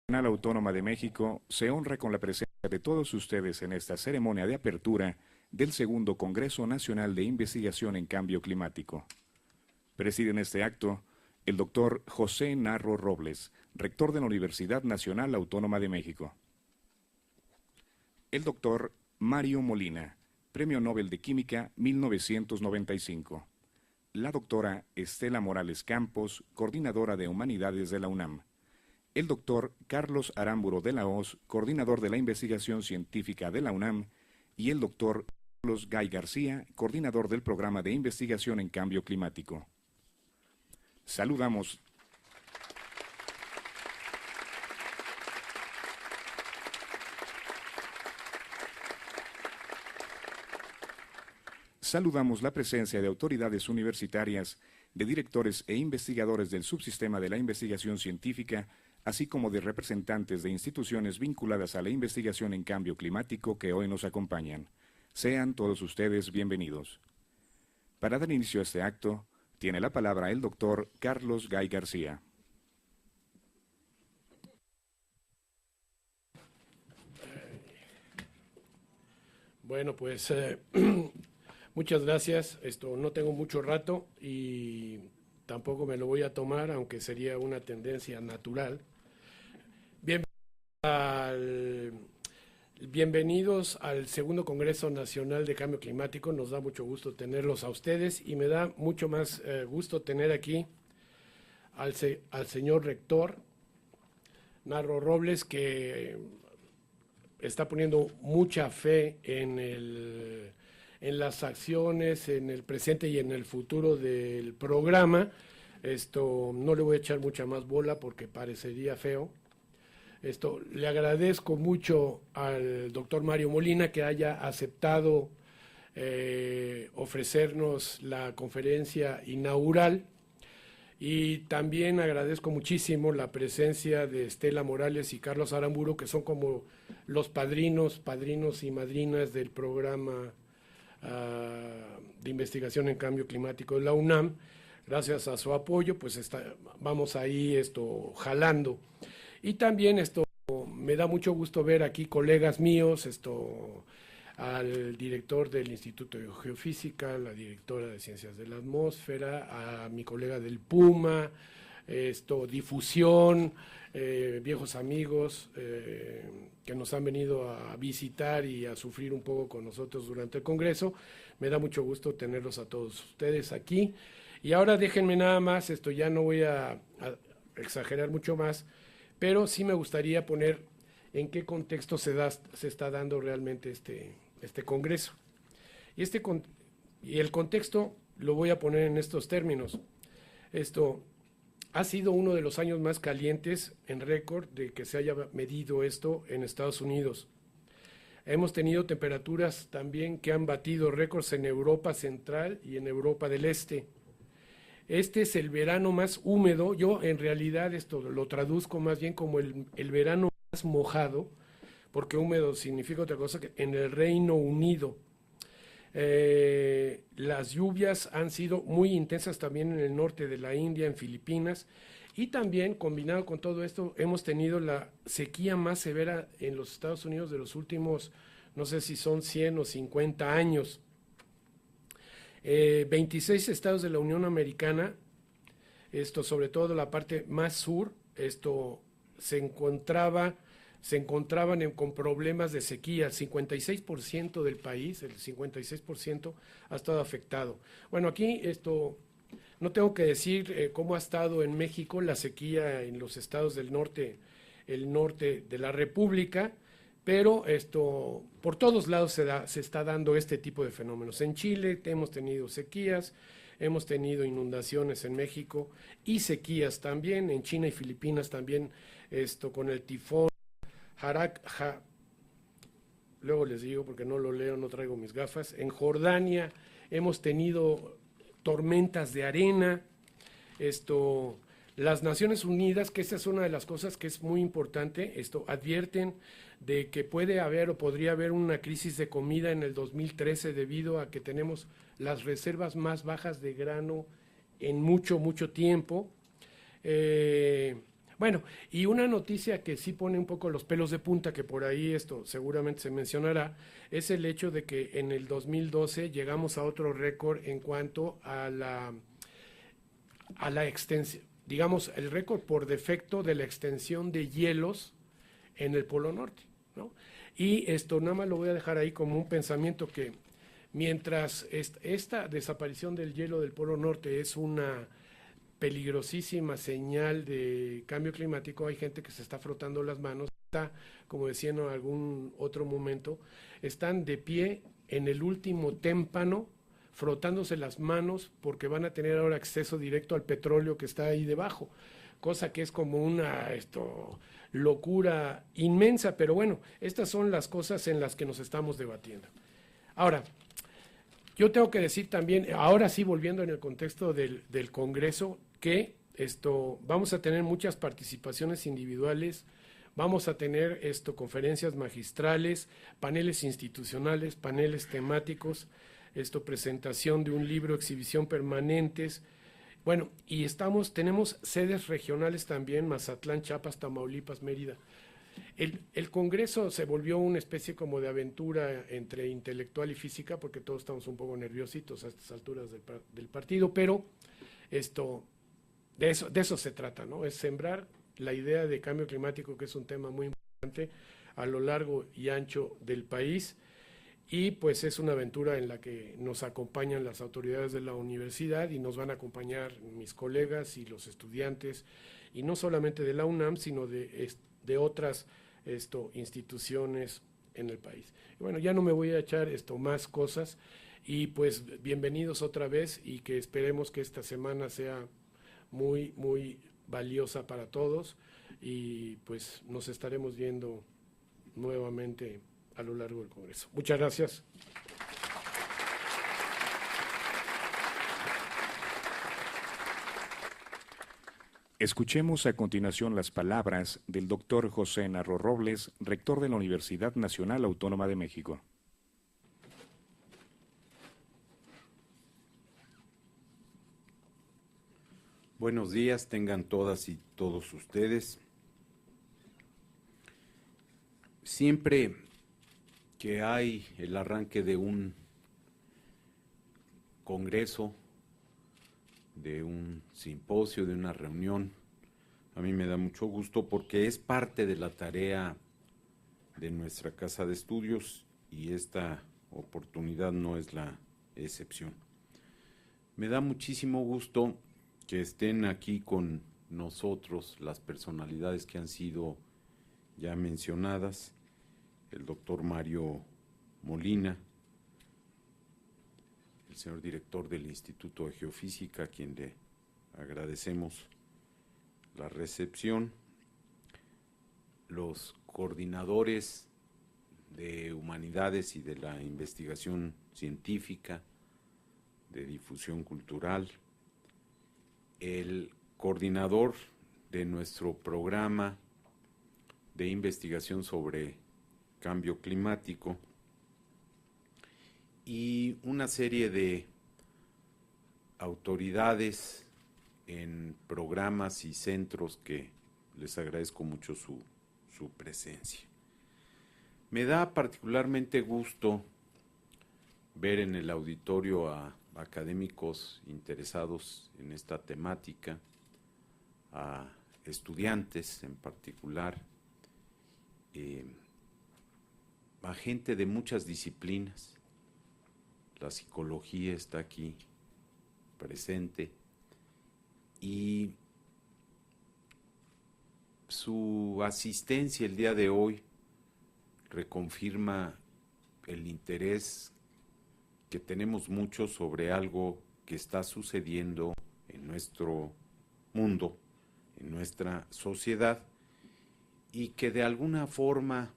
Nacional Autónoma de México se honra con la presencia de todos ustedes en esta ceremonia de apertura del segundo Congreso Nacional de Investigación en Cambio Climático. Presiden este acto el doctor José Narro Robles, rector de la Universidad Nacional Autónoma de México. El doctor Mario Molina, Premio Nobel de Química 1995. La doctora Estela Morales Campos, coordinadora de Humanidades de la UNAM. El doctor Carlos Aramburu de la Hoz, coordinador de la investigación científica de la UNAM, y el doctor Carlos Gay García, coordinador del programa de investigación en cambio climático. Saludamos la presencia de autoridades universitarias, de directores e investigadores del subsistema de la investigación científica, así como de representantes de instituciones vinculadas a la investigación en cambio climático que hoy nos acompañan. Sean todos ustedes bienvenidos. Para dar inicio a este acto, tiene la palabra el doctor Carlos Gay García. Bueno, pues muchas gracias. No tengo mucho rato y tampoco me lo voy a tomar, aunque sería una tendencia natural. Bienvenidos al segundo Congreso Nacional de Cambio Climático. Nos da mucho gusto tenerlos a ustedes y me da mucho más gusto tener aquí al señor rector Narro Robles, que está poniendo mucha fe en las acciones, en el presente y en el futuro del programa. No le voy a echar mucha más bola porque parecería feo. Le agradezco mucho al doctor Mario Molina que haya aceptado ofrecernos la conferencia inaugural, y también agradezco muchísimo la presencia de Estela Morales y Carlos Aramburu, que son como los padrinos y madrinas del programa de investigación en cambio climático de la UNAM. Gracias a su apoyo, pues vamos ahí jalando. Y también me da mucho gusto ver aquí colegas míos, al director del Instituto de Geofísica, la directora de Ciencias de la Atmósfera, a mi colega del PUMA, difusión, viejos amigos que nos han venido a visitar y a sufrir un poco con nosotros durante el Congreso. Me da mucho gusto tenerlos a todos ustedes aquí. Y ahora déjenme nada más, ya no voy a exagerar mucho más, pero sí me gustaría poner en qué contexto se está dando realmente este congreso. Y el contexto lo voy a poner en estos términos. Ha sido uno de los años más calientes en récord de que se haya medido esto en Estados Unidos. Hemos tenido temperaturas también que han batido récords en Europa Central y en Europa del Este. Este es el verano más húmedo. Yo en realidad lo traduzco más bien como el verano más mojado, porque húmedo significa otra cosa, que en el Reino Unido. Las lluvias han sido muy intensas también en el norte de la India, en Filipinas, y también combinado con todo esto hemos tenido la sequía más severa en los Estados Unidos de los últimos, no sé si son 100 o 50 años. 26 estados de la Unión Americana, sobre todo la parte más sur, se encontraban con problemas de sequía. El 56% del país, el 56% ha estado afectado. Bueno, aquí no tengo que decir cómo ha estado en México la sequía en los estados del norte, el norte de la República, pero por todos lados se está dando este tipo de fenómenos. En Chile hemos tenido sequías, hemos tenido inundaciones en México y sequías también, en China y Filipinas también, con el tifón luego les digo porque no lo leo, no traigo mis gafas. En Jordania hemos tenido tormentas de arena. Las Naciones Unidas, que esa es una de las cosas que es muy importante, advierten de que puede haber o podría haber una crisis de comida en el 2013 debido a que tenemos las reservas más bajas de grano en mucho tiempo. Bueno, y una noticia que sí pone un poco los pelos de punta, que por ahí esto seguramente se mencionará, es el hecho de que en el 2012 llegamos a otro récord en cuanto a la extensión, digamos, el récord por defecto de la extensión de hielos en el Polo Norte, ¿no? Y esto nada más lo voy a dejar ahí como un pensamiento que mientras esta desaparición del hielo del Polo Norte es una peligrosísima señal de cambio climático, hay gente que se está frotando las manos, está, como decía en algún otro momento, están de pie en el último témpano frotándose las manos porque van a tener ahora acceso directo al petróleo que está ahí debajo, cosa que es como una locura inmensa, pero bueno, estas son las cosas en las que nos estamos debatiendo. Ahora, yo tengo que decir también, ahora sí volviendo en el contexto del Congreso, que vamos a tener muchas participaciones individuales, vamos a tener conferencias magistrales, paneles institucionales, paneles temáticos, presentación de un libro, exhibición permanentes. Bueno, y tenemos sedes regionales también, Mazatlán, Chiapas, Tamaulipas, Mérida. El Congreso se volvió una especie como de aventura entre intelectual y física, porque todos estamos un poco nerviositos a estas alturas del partido, pero de eso se trata, ¿no? Es sembrar la idea de cambio climático, que es un tema muy importante a lo largo y ancho del país, y pues es una aventura en la que nos acompañan las autoridades de la universidad y nos van a acompañar mis colegas y los estudiantes, y no solamente de la UNAM, sino de otras instituciones en el país. Y bueno, ya no me voy a echar más cosas, y pues bienvenidos otra vez, y que esperemos que esta semana sea muy, muy valiosa para todos, y pues nos estaremos viendo nuevamente a lo largo del Congreso. Muchas gracias. Escuchemos a continuación las palabras del doctor José Narro Robles, rector de la Universidad Nacional Autónoma de México. Buenos días, tengan todas y todos ustedes. Siempre que hay el arranque de un congreso, de un simposio, de una reunión, a mí me da mucho gusto porque es parte de la tarea de nuestra casa de estudios y esta oportunidad no es la excepción. Me da muchísimo gusto que estén aquí con nosotros las personalidades que han sido ya mencionadas, el doctor Mario Molina, el señor director del Instituto de Geofísica, a quien le agradecemos la recepción, los coordinadores de humanidades y de la investigación científica, de difusión cultural, el coordinador de nuestro programa de investigación sobre cambio climático y una serie de autoridades en programas y centros que les agradezco mucho su presencia. Me da particularmente gusto ver en el auditorio a académicos interesados en esta temática, a estudiantes en particular, a gente de muchas disciplinas. La psicología está aquí presente y su asistencia el día de hoy reconfirma el interés que tenemos mucho sobre algo que está sucediendo en nuestro mundo, en nuestra sociedad, y que de alguna forma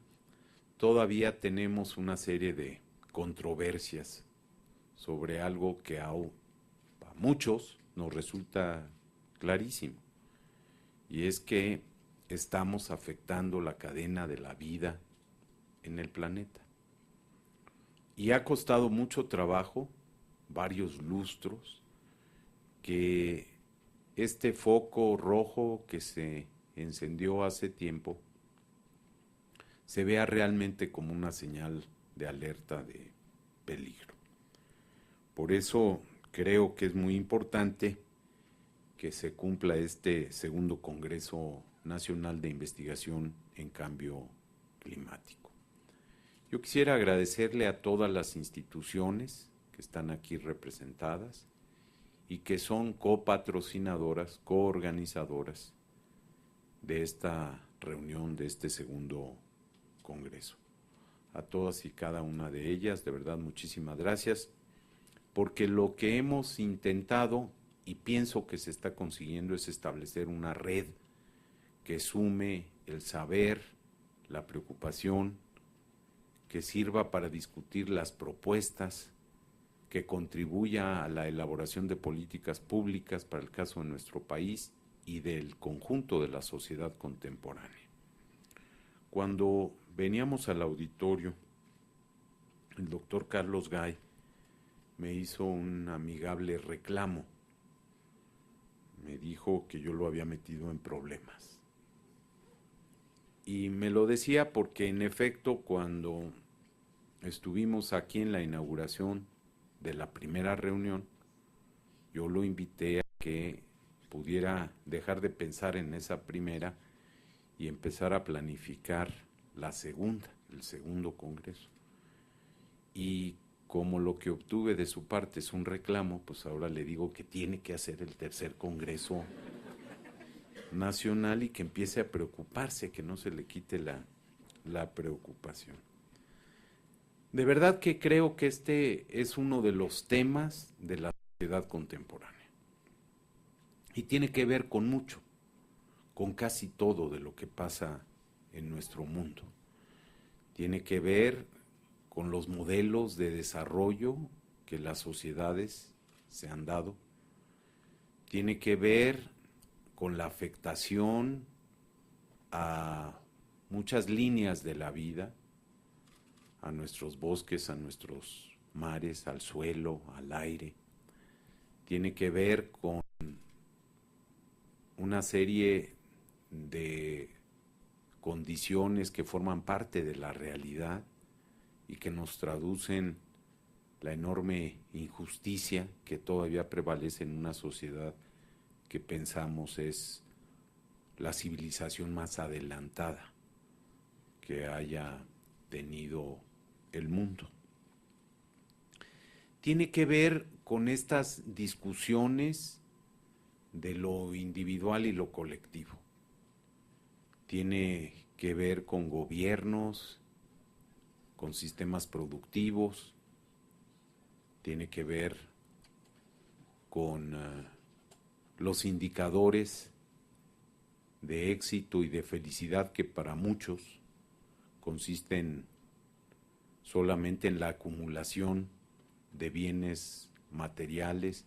todavía tenemos una serie de controversias sobre algo que a muchos nos resulta clarísimo, y es que estamos afectando la cadena de la vida en el planeta. Y ha costado mucho trabajo, varios lustros, que este foco rojo que se encendió hace tiempo se vea realmente como una señal de alerta de peligro. Por eso creo que es muy importante que se cumpla este segundo Congreso Nacional de Investigación en Cambio Climático. Yo quisiera agradecerle a todas las instituciones que están aquí representadas y que son copatrocinadoras, coorganizadoras de esta reunión, de este segundo Congreso. A todas y cada una de ellas, de verdad, muchísimas gracias, porque lo que hemos intentado y pienso que se está consiguiendo es establecer una red que sume el saber, la preocupación, que sirva para discutir las propuestas, que contribuya a la elaboración de políticas públicas para el caso de nuestro país y del conjunto de la sociedad contemporánea. Cuando veníamos al auditorio, el doctor Carlos Gay me hizo un amigable reclamo. Me dijo que yo lo había metido en problemas. Y me lo decía porque, en efecto, cuando estuvimos aquí en la inauguración de la primera reunión, yo lo invité a que pudiera dejar de pensar en esa primera y empezar a planificar la segunda, el segundo Congreso. Y como lo que obtuve de su parte es un reclamo, pues ahora le digo que tiene que hacer el tercer Congreso Nacional y que empiece a preocuparse, que no se le quite la preocupación. De verdad que creo que este es uno de los temas de la sociedad contemporánea y tiene que ver con mucho, con casi todo de lo que pasa en nuestro mundo. Tiene que ver con los modelos de desarrollo que las sociedades se han dado. Tiene que ver con la afectación a muchas líneas de la vida, a nuestros bosques, a nuestros mares, al suelo, al aire. Tiene que ver con una serie de condiciones que forman parte de la realidad y que nos traducen la enorme injusticia que todavía prevalece en una sociedad que pensamos es la civilización más adelantada que haya tenido el mundo. Tiene que ver con estas discusiones de lo individual y lo colectivo. Tiene que ver con gobiernos, con sistemas productivos, tiene que ver con los indicadores de éxito y de felicidad que para muchos consisten solamente en la acumulación de bienes materiales,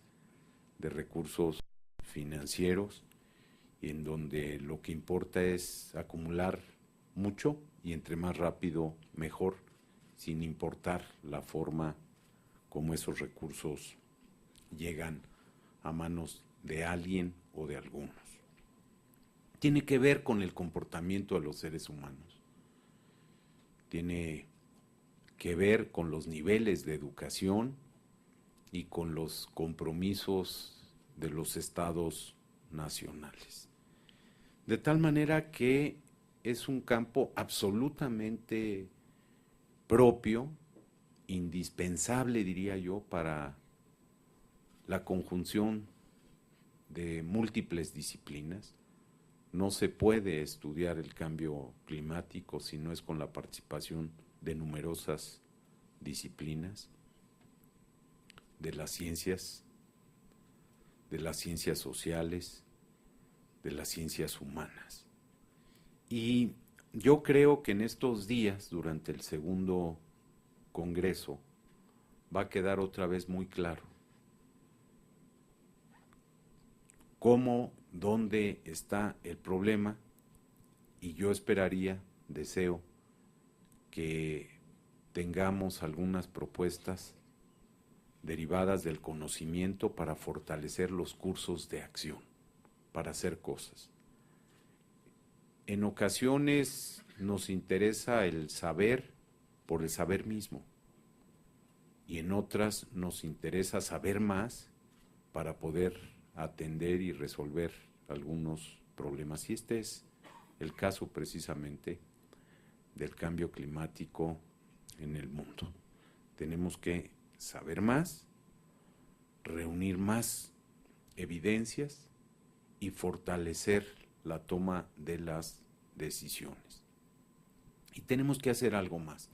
de recursos financieros, y en donde lo que importa es acumular mucho y entre más rápido mejor, sin importar la forma como esos recursos llegan a manos de alguien o de algunos. Tiene que ver con el comportamiento de los seres humanos. Tiene que ver con los niveles de educación y con los compromisos de los estados nacionales. De tal manera que es un campo absolutamente propio, indispensable, diría yo, para la conjunción de múltiples disciplinas. No se puede estudiar el cambio climático si no es con la participación de numerosas disciplinas, de las ciencias sociales, de las ciencias humanas. Y yo creo que en estos días, durante el segundo Congreso, va a quedar otra vez muy claro cómo, dónde está el problema, y yo esperaría, deseo, que tengamos algunas propuestas derivadas del conocimiento para fortalecer los cursos de acción, para hacer cosas. En ocasiones nos interesa el saber por el saber mismo, y en otras nos interesa saber más para poder atender y resolver algunos problemas. Y este es el caso precisamente del cambio climático en el mundo. Tenemos que saber más, reunir más evidencias y fortalecer la toma de las decisiones. Y tenemos que hacer algo más.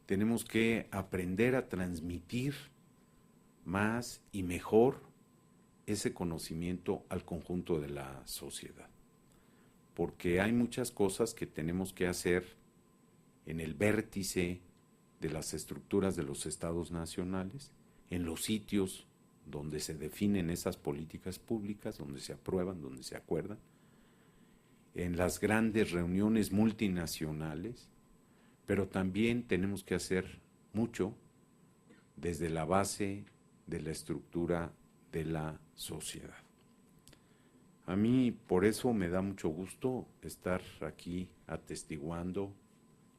Tenemos que aprender a transmitir más y mejor ese conocimiento al conjunto de la sociedad. Porque hay muchas cosas que tenemos que hacer en el vértice de las estructuras de los estados nacionales, en los sitios donde se definen esas políticas públicas, donde se aprueban, donde se acuerdan, en las grandes reuniones multinacionales, pero también tenemos que hacer mucho desde la base de la estructura de la sociedad. A mí por eso me da mucho gusto estar aquí atestiguando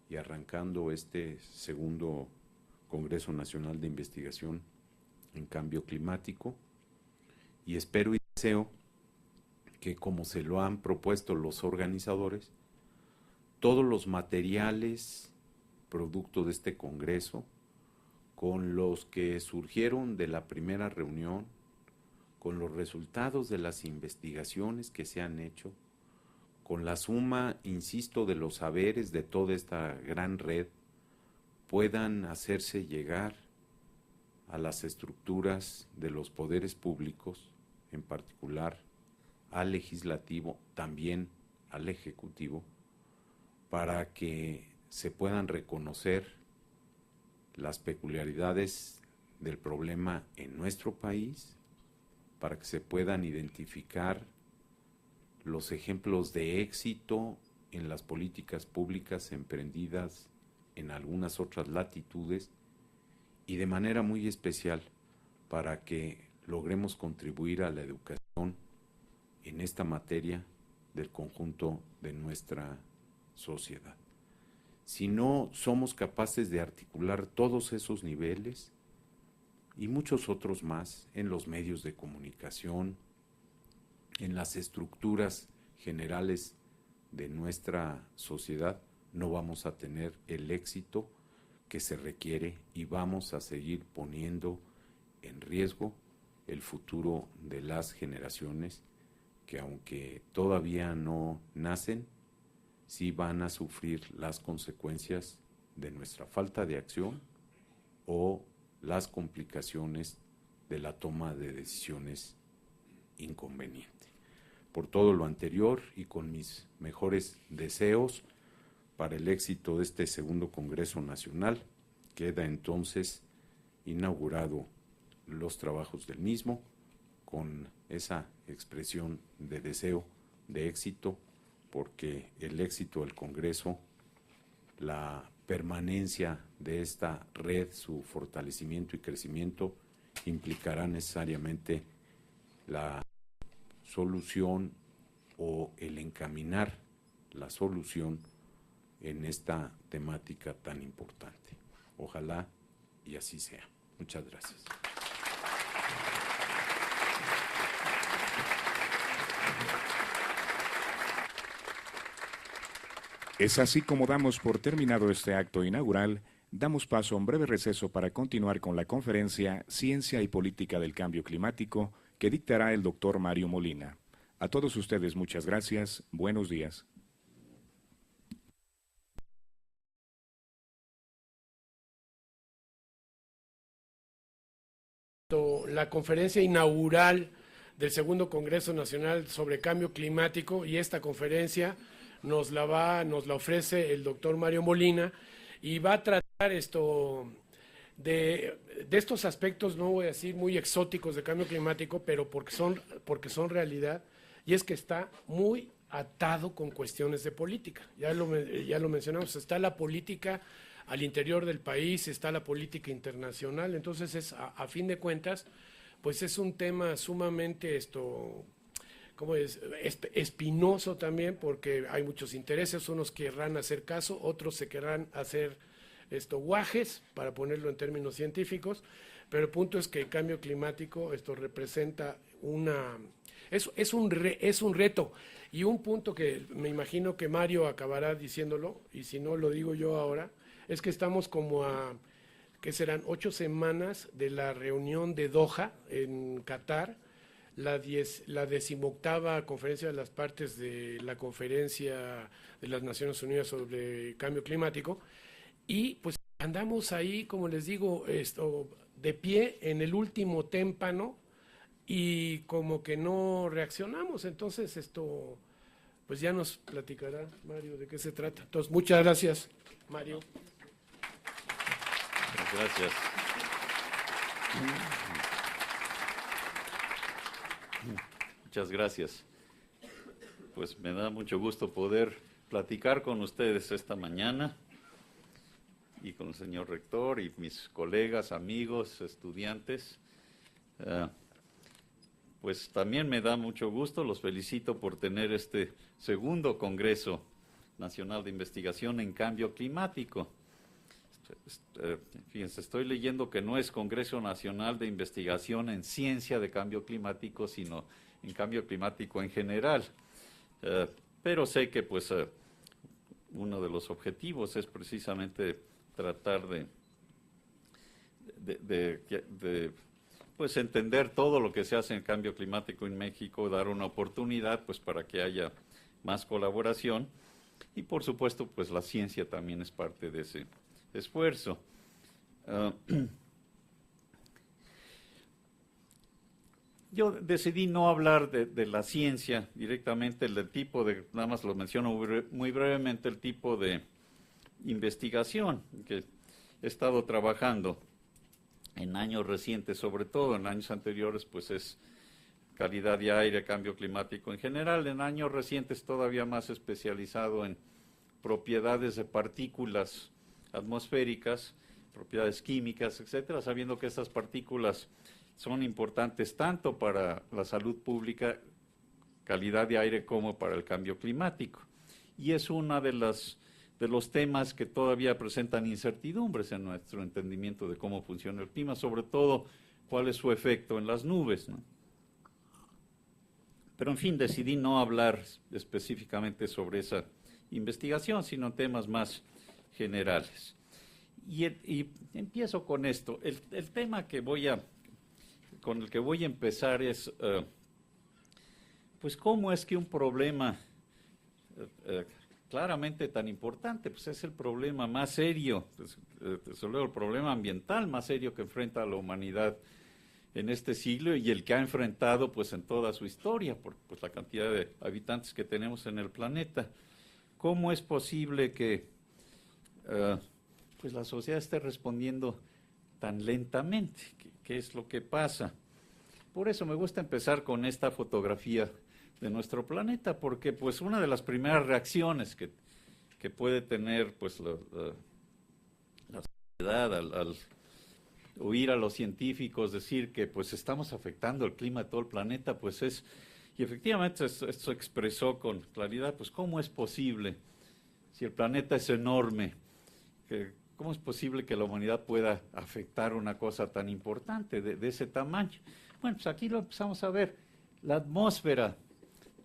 y arrancando este segundo Congreso Nacional de Investigación en Cambio Climático, y espero y deseo que, como se lo han propuesto los organizadores, todos los materiales producto de este Congreso, con los que surgieron de la primera reunión, con los resultados de las investigaciones que se han hecho, con la suma, insisto, de los saberes de toda esta gran red, puedan hacerse llegar a las estructuras de los poderes públicos, en particular al legislativo, también al ejecutivo, para que se puedan reconocer las peculiaridades del problema en nuestro país, para que se puedan identificar los ejemplos de éxito en las políticas públicas emprendidas en algunas otras latitudes, y de manera muy especial para que logremos contribuir a la educación en esta materia del conjunto de nuestra sociedad. Si no somos capaces de articular todos esos niveles y muchos otros más en los medios de comunicación, en las estructuras generales de nuestra sociedad, no vamos a tener el éxito que se requiere, y vamos a seguir poniendo en riesgo el futuro de las generaciones que, aunque todavía no nacen, sí van a sufrir las consecuencias de nuestra falta de acción o las complicaciones de la toma de decisiones inconveniente. Por todo lo anterior y con mis mejores deseos para el éxito de este segundo Congreso Nacional, queda entonces inaugurado los trabajos del mismo, con esa expresión de deseo de éxito, porque el éxito del Congreso, la permanencia de esta red, su fortalecimiento y crecimiento, implicará necesariamente la solución o el encaminar la solución en esta temática tan importante. Ojalá y así sea. Muchas gracias. Es así como damos por terminado este acto inaugural. Damos paso a un breve receso para continuar con la conferencia Ciencia y Política del Cambio Climático, que dictará el doctor Mario Molina. A todos ustedes muchas gracias. Buenos días. La conferencia inaugural del segundo Congreso Nacional sobre Cambio Climático, y esta conferencia nos la ofrece el doctor Mario Molina, y va a tratar de estos aspectos, no voy a decir muy exóticos de cambio climático, pero porque son realidad, y es que está muy atado con cuestiones de política. Ya lo mencionamos, está la política al interior del país, está la política internacional. Entonces a fin de cuentas, pues es un tema sumamente ¿cómo es? Espinoso también, porque hay muchos intereses, unos querrán hacer caso, otros se querrán hacer guajes, para ponerlo en términos científicos, pero el punto es que el cambio climático representa es un reto, y un punto que me imagino que Mario acabará diciéndolo, y si no lo digo yo ahora, es que estamos como que serán 8 semanas de la reunión de Doha en Qatar, la 18ª conferencia de las partes de la Conferencia de las Naciones Unidas sobre Cambio Climático, y pues andamos ahí, como les digo, de pie en el último témpano, y como que no reaccionamos. Entonces pues ya nos platicará Mario de qué se trata. Entonces, muchas gracias, Mario. Gracias. Muchas gracias. Pues me da mucho gusto poder platicar con ustedes esta mañana y con el señor rector y mis colegas, amigos, estudiantes. Pues también me da mucho gusto, los felicito por tener este segundo Congreso Nacional de Investigación en Cambio Climático. Fíjense, estoy leyendo que no es Congreso Nacional de Investigación en Ciencia de Cambio Climático, sino en Cambio Climático en general. Pero sé que pues uno de los objetivos es precisamente tratar de pues entender todo lo que se hace en cambio climático en México, dar una oportunidad pues para que haya más colaboración, y por supuesto pues la ciencia también es parte de ese esfuerzo. Yo decidí no hablar de la ciencia directamente, del tipo de, nada más lo menciono muy brevemente, el tipo de investigación que he estado trabajando en años recientes, sobre todo en años anteriores, pues es calidad de aire, cambio climático en general. En años recientes todavía más especializado en propiedades de partículas atmosféricas, propiedades químicas, etcétera, sabiendo que estas partículas son importantes tanto para la salud pública, calidad de aire, como para el cambio climático. Y es una de los temas que todavía presentan incertidumbres en nuestro entendimiento de cómo funciona el clima, sobre todo cuál es su efecto en las nubes, ¿no? Pero en fin, decidí no hablar específicamente sobre esa investigación, sino temas más generales. Y empiezo con esto. El tema con el que voy a empezar es, pues, cómo es que un problema claramente tan importante, pues es el problema más serio, pues, desde luego el problema ambiental más serio que enfrenta la humanidad en este siglo, y el que ha enfrentado pues en toda su historia, por pues, la cantidad de habitantes que tenemos en el planeta. ¿Cómo es posible que pues la sociedad esté respondiendo tan lentamente? ¿Qué es lo que pasa? Por eso me gusta empezar con esta fotografía de nuestro planeta, porque pues una de las primeras reacciones que puede tener pues la sociedad al oír a los científicos decir que pues estamos afectando el clima de todo el planeta, pues es, y efectivamente esto expresó con claridad, pues cómo es posible, si el planeta es enorme, cómo es posible que la humanidad pueda afectar una cosa tan importante de ese tamaño. Bueno, pues aquí lo empezamos a ver, la atmósfera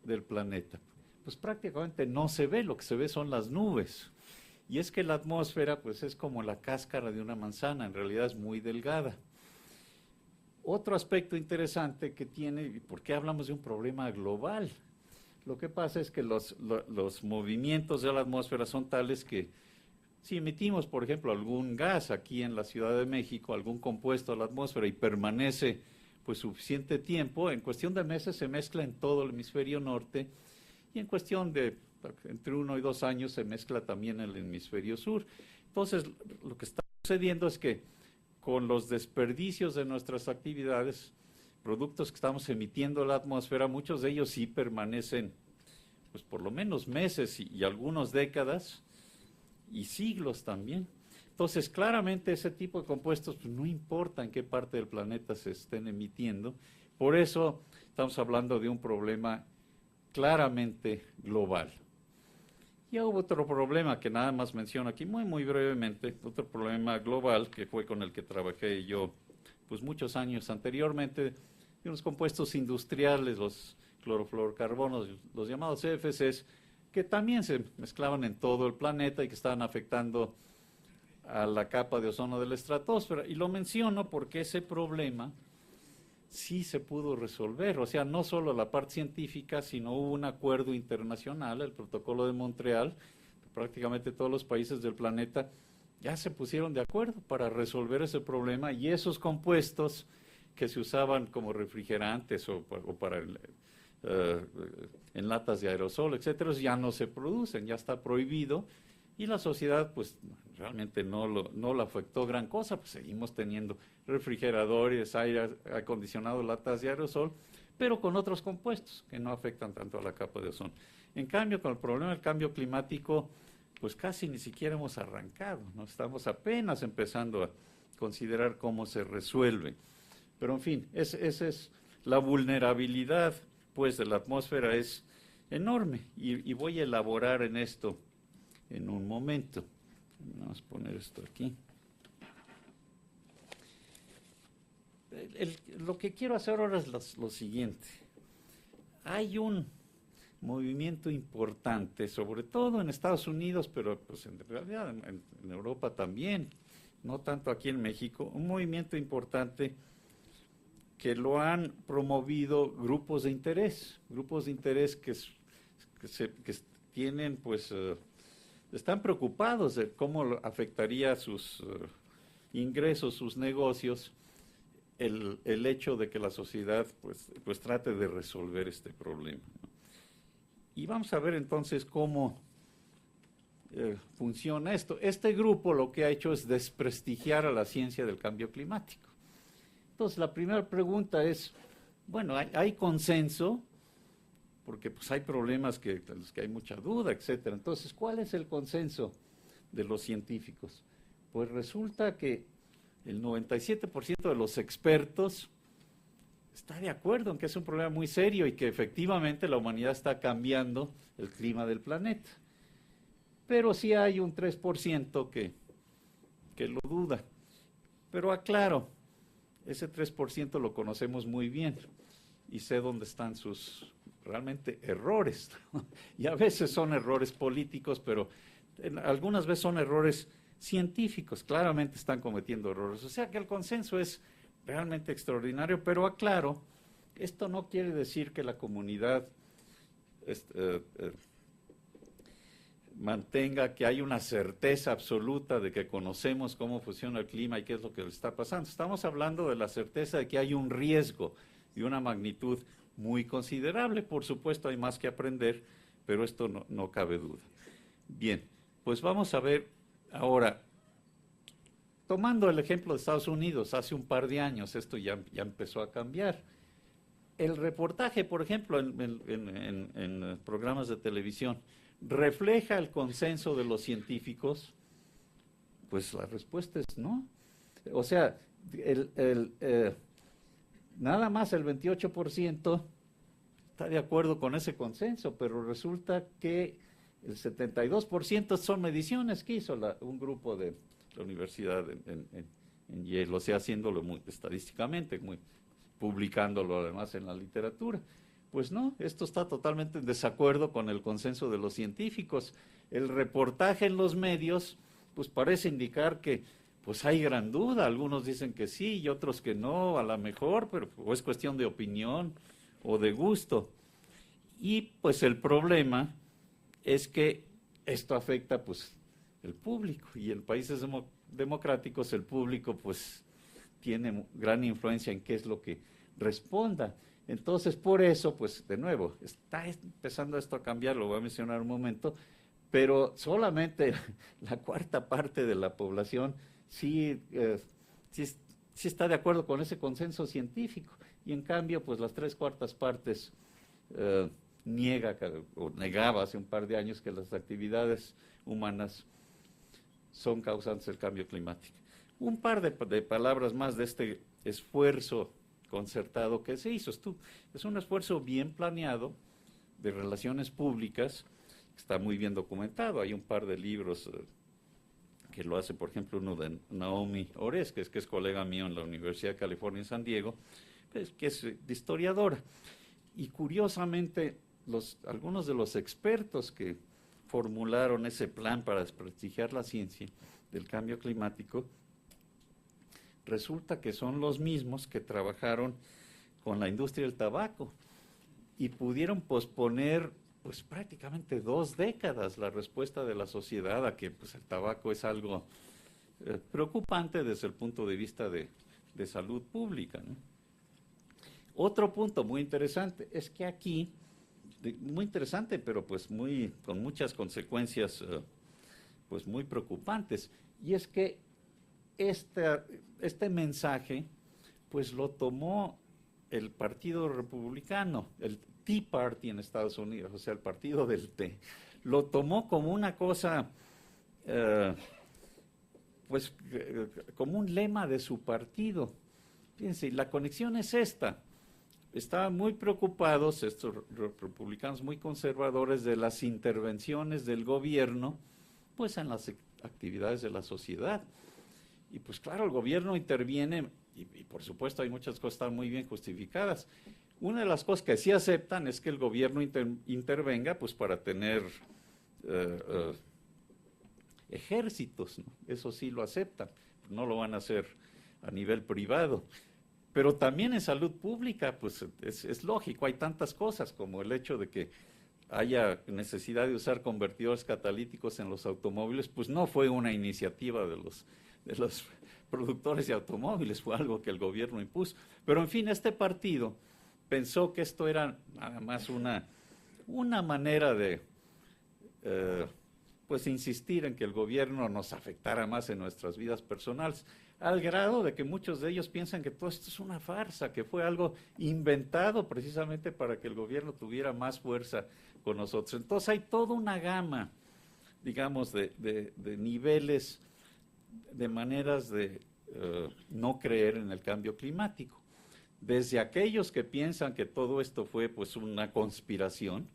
del planeta, pues prácticamente no se ve, lo que se ve son las nubes. Y es que la atmósfera pues es como la cáscara de una manzana, en realidad es muy delgada. Otro aspecto interesante que tiene, ¿y por qué hablamos de un problema global? Lo que pasa es que los movimientos de la atmósfera son tales que si emitimos, por ejemplo, algún gas aquí en la Ciudad de México, algún compuesto a la atmósfera y permanece pues suficiente tiempo, en cuestión de meses se mezcla en todo el hemisferio norte, y en cuestión de entre 1 y 2 años se mezcla también en el hemisferio sur. Entonces, lo que está sucediendo es que con los desperdicios de nuestras actividades, productos que estamos emitiendo a la atmósfera, muchos de ellos sí permanecen pues por lo menos meses y algunas décadas y siglos también. Entonces, claramente ese tipo de compuestos pues, no importa en qué parte del planeta se estén emitiendo. Por eso estamos hablando de un problema claramente global. Y hubo otro problema que nada más menciono aquí muy brevemente, otro problema global que fue con el que trabajé yo pues muchos años anteriormente, de unos compuestos industriales, los clorofluorocarbonos, los llamados CFCs, que también se mezclaban en todo el planeta y que estaban afectando a la capa de ozono de la estratosfera. Y lo menciono porque ese problema sí se pudo resolver, o sea, no solo la parte científica, sino hubo un acuerdo internacional, el Protocolo de Montreal, prácticamente todos los países del planeta ya se pusieron de acuerdo para resolver ese problema y esos compuestos que se usaban como refrigerantes o para en latas de aerosol, etcétera, ya no se producen, ya está prohibido y la sociedad pues realmente no lo afectó gran cosa, pues seguimos teniendo refrigeradores, aire acondicionado, latas de aerosol, pero con otros compuestos que no afectan tanto a la capa de ozono. En cambio, con el problema del cambio climático, pues casi ni siquiera hemos arrancado, ¿no? Estamos apenas empezando a considerar cómo se resuelve. Pero en fin, esa es la vulnerabilidad pues de la atmósfera es enorme y voy a elaborar en esto en un momento. Vamos a poner esto aquí. Lo que quiero hacer ahora es lo siguiente. Hay un movimiento importante, sobre todo en Estados Unidos, pero pues en realidad en Europa también, no tanto aquí en México, un movimiento importante que lo han promovido grupos de interés que tienen pues están preocupados de cómo afectaría sus ingresos, sus negocios, el hecho de que la sociedad pues trate de resolver este problema, ¿no? Y vamos a ver entonces cómo funciona esto. Este grupo lo que ha hecho es desprestigiar a la ciencia del cambio climático. Entonces la primera pregunta es, bueno, hay consenso, porque pues hay problemas de los que hay mucha duda, etcétera. Entonces, ¿cuál es el consenso de los científicos? Pues resulta que el 97% de los expertos está de acuerdo en que es un problema muy serio y que efectivamente la humanidad está cambiando el clima del planeta. Pero sí hay un 3% que lo duda. Pero aclaro, ese 3% lo conocemos muy bien y sé dónde están sus realmente errores. Y a veces son errores políticos, pero algunas veces son errores científicos. Claramente están cometiendo errores. O sea que el consenso es realmente extraordinario, pero aclaro, esto no quiere decir que la comunidad mantenga que hay una certeza absoluta de que conocemos cómo funciona el clima y qué es lo que le está pasando. Estamos hablando de la certeza de que hay un riesgo y una magnitud muy considerable. Por supuesto, hay más que aprender, pero esto no cabe duda. Bien, pues vamos a ver ahora, tomando el ejemplo de Estados Unidos, hace un par de años esto ya empezó a cambiar. El reportaje, por ejemplo, en programas de televisión, ¿refleja el consenso de los científicos? Pues la respuesta es no. O sea, nada más el 28% está de acuerdo con ese consenso, pero resulta que el 72% son mediciones que hizo un grupo de la universidad en Yale, o sea, haciéndolo muy estadísticamente, publicándolo además en la literatura. Pues no, esto está totalmente en desacuerdo con el consenso de los científicos. El reportaje en los medios, pues parece indicar que pues hay gran duda. Algunos dicen que sí y otros que no, a lo mejor, pero o es cuestión de opinión o de gusto. Y pues el problema es que esto afecta pues el público, y en países democráticos el público pues tiene gran influencia en qué es lo que responda. Entonces, por eso, pues, de nuevo, está empezando esto a cambiar, lo voy a mencionar un momento, pero solamente la cuarta parte de la población sí está de acuerdo con ese consenso científico, y en cambio, pues, las 3/4 partes negaba hace un par de años que las actividades humanas son causantes del cambio climático. Un par de palabras más de este esfuerzo concertado que se hizo. Es un esfuerzo bien planeado, de Relaciones Públicas, está muy bien documentado. Hay un par de libros que lo hace, por ejemplo, uno de Naomi Oreskes, que es colega mío en la Universidad de California en San Diego, pues, que es de historiadora. Y curiosamente, algunos de los expertos que formularon ese plan para desprestigiar la ciencia del cambio climático, resulta que son los mismos que trabajaron con la industria del tabaco y pudieron posponer pues prácticamente 2 décadas la respuesta de la sociedad a que pues, el tabaco es algo preocupante desde el punto de vista de salud pública, ¿no? Otro punto muy interesante es que aquí, muy interesante, pero pues con muchas consecuencias pues muy preocupantes, y es que este mensaje pues lo tomó el Partido Republicano, el Tea Party en Estados Unidos, o sea, el partido del té, lo tomó como una cosa, como un lema de su partido. Fíjense, la conexión es esta. Estaban muy preocupados estos republicanos muy conservadores de las intervenciones del gobierno, pues en las actividades de la sociedad. Y pues claro, el gobierno interviene y por supuesto hay muchas cosas que están muy bien justificadas. Una de las cosas que sí aceptan es que el gobierno intervenga pues para tener ejércitos, ¿no? Eso sí lo aceptan, no lo van a hacer a nivel privado. Pero también en salud pública, pues es lógico, hay tantas cosas como el hecho de que haya necesidad de usar convertidores catalíticos en los automóviles, pues no fue una iniciativa de los productores de automóviles, fue algo que el gobierno impuso. Pero en fin, este partido pensó que esto era nada más una manera de pues insistir en que el gobierno nos afectara más en nuestras vidas personales, al grado de que muchos de ellos piensan que todo esto es una farsa, que fue algo inventado precisamente para que el gobierno tuviera más fuerza con nosotros. Entonces hay toda una gama, digamos, de niveles, de maneras de no creer en el cambio climático. Desde aquellos que piensan que todo esto fue pues una conspiración,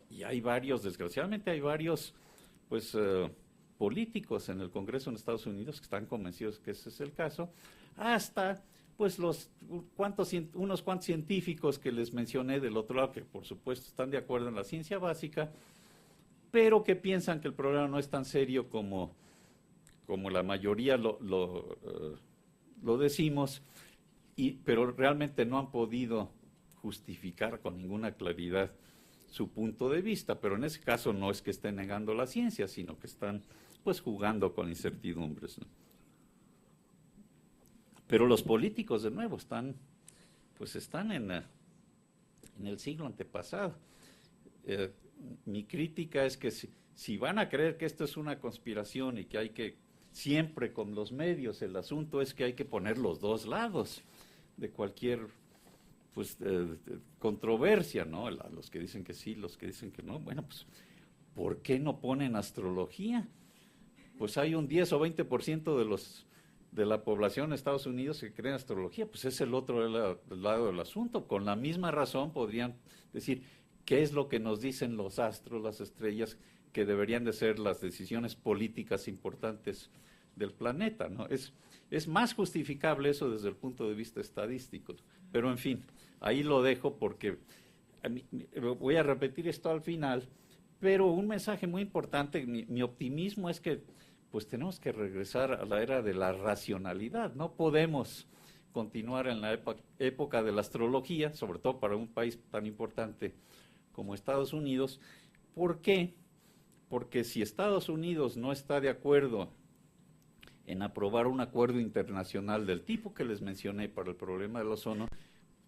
y hay varios, desgraciadamente hay varios, pues políticos en el Congreso en Estados Unidos que están convencidos que ese es el caso, hasta pues unos cuantos científicos que les mencioné del otro lado, que por supuesto están de acuerdo en la ciencia básica, pero que piensan que el problema no es tan serio como la mayoría lo decimos, pero realmente no han podido justificar con ninguna claridad su punto de vista, pero en ese caso no es que estén negando la ciencia, sino que están pues jugando con incertidumbres, ¿no? Pero los políticos de nuevo están en el siglo antepasado. Mi crítica es que si van a creer que esto es una conspiración y que hay que siempre con los medios, el asunto es que hay que poner los dos lados de cualquier pues controversia, ¿no? Los que dicen que sí, los que dicen que no. Bueno, pues, ¿por qué no ponen astrología? Pues hay un 10 o 20% de la población de Estados Unidos que cree en astrología, pues es el otro lado del asunto. Con la misma razón podrían decir, ¿qué es lo que nos dicen los astros, las estrellas, que deberían de ser las decisiones políticas importantes del planeta, ¿no? Es más justificable eso desde el punto de vista estadístico, pero en fin, ahí lo dejo porque voy a repetir esto al final, pero un mensaje muy importante, mi optimismo es que pues tenemos que regresar a la era de la racionalidad, no podemos continuar en la época de la astrología, sobre todo para un país tan importante como Estados Unidos. ¿Por qué? Porque si Estados Unidos no está de acuerdo en aprobar un acuerdo internacional del tipo que les mencioné para el problema del ozono,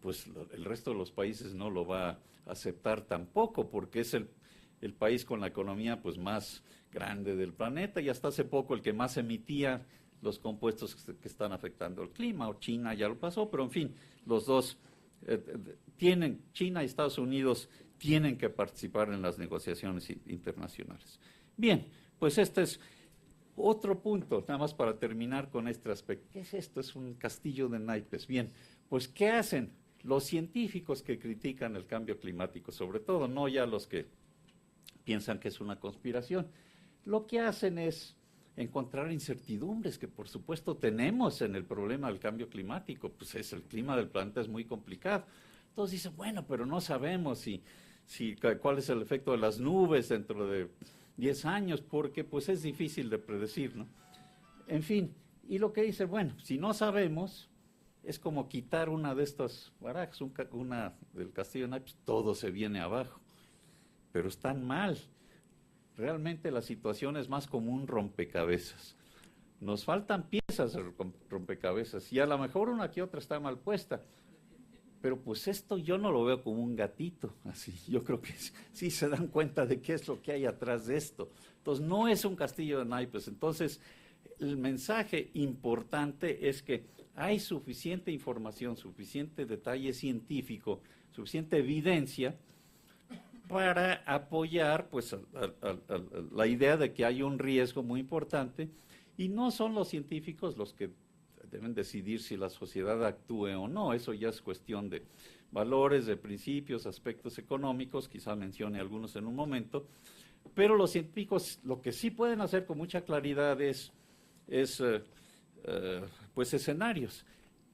pues el resto de los países no lo va a aceptar tampoco, porque es el país con la economía pues más grande del planeta y hasta hace poco el que más emitía los compuestos que están afectando el clima, o China ya lo pasó, pero en fin, los dos China y Estados Unidos tienen que participar en las negociaciones internacionales. Bien, pues este es otro punto, nada más para terminar con este aspecto. ¿Qué es esto? Es un castillo de naipes. Bien, pues ¿qué hacen? los científicos que critican el cambio climático, sobre todo, no ya los que piensan que es una conspiración, lo que hacen es encontrar incertidumbres que por supuesto tenemos en el problema del cambio climático, pues el clima del planeta es muy complicado. Entonces dicen, bueno, pero no sabemos cuál es el efecto de las nubes dentro de 10 años, porque pues es difícil de predecir, ¿no? En fin, y lo que dice, bueno, si no sabemos, es como quitar una de estas barajas, una del castillo de naipes, todo se viene abajo, pero están mal. Realmente la situación es más como un rompecabezas. Nos faltan piezas de rompecabezas y a lo mejor una que otra está mal puesta. Pero pues esto yo no lo veo como un gatito, así. Yo creo que sí se dan cuenta de qué es lo que hay atrás de esto. Entonces no es un castillo de naipes. Entonces el mensaje importante es que hay suficiente información, suficiente detalle científico, suficiente evidencia para apoyar pues la idea de que hay un riesgo muy importante y no son los científicos los que deben decidir si la sociedad actúe o no. Eso ya es cuestión de valores, de principios, aspectos económicos, quizá mencione algunos en un momento, pero los científicos lo que sí pueden hacer con mucha claridad es pues escenarios.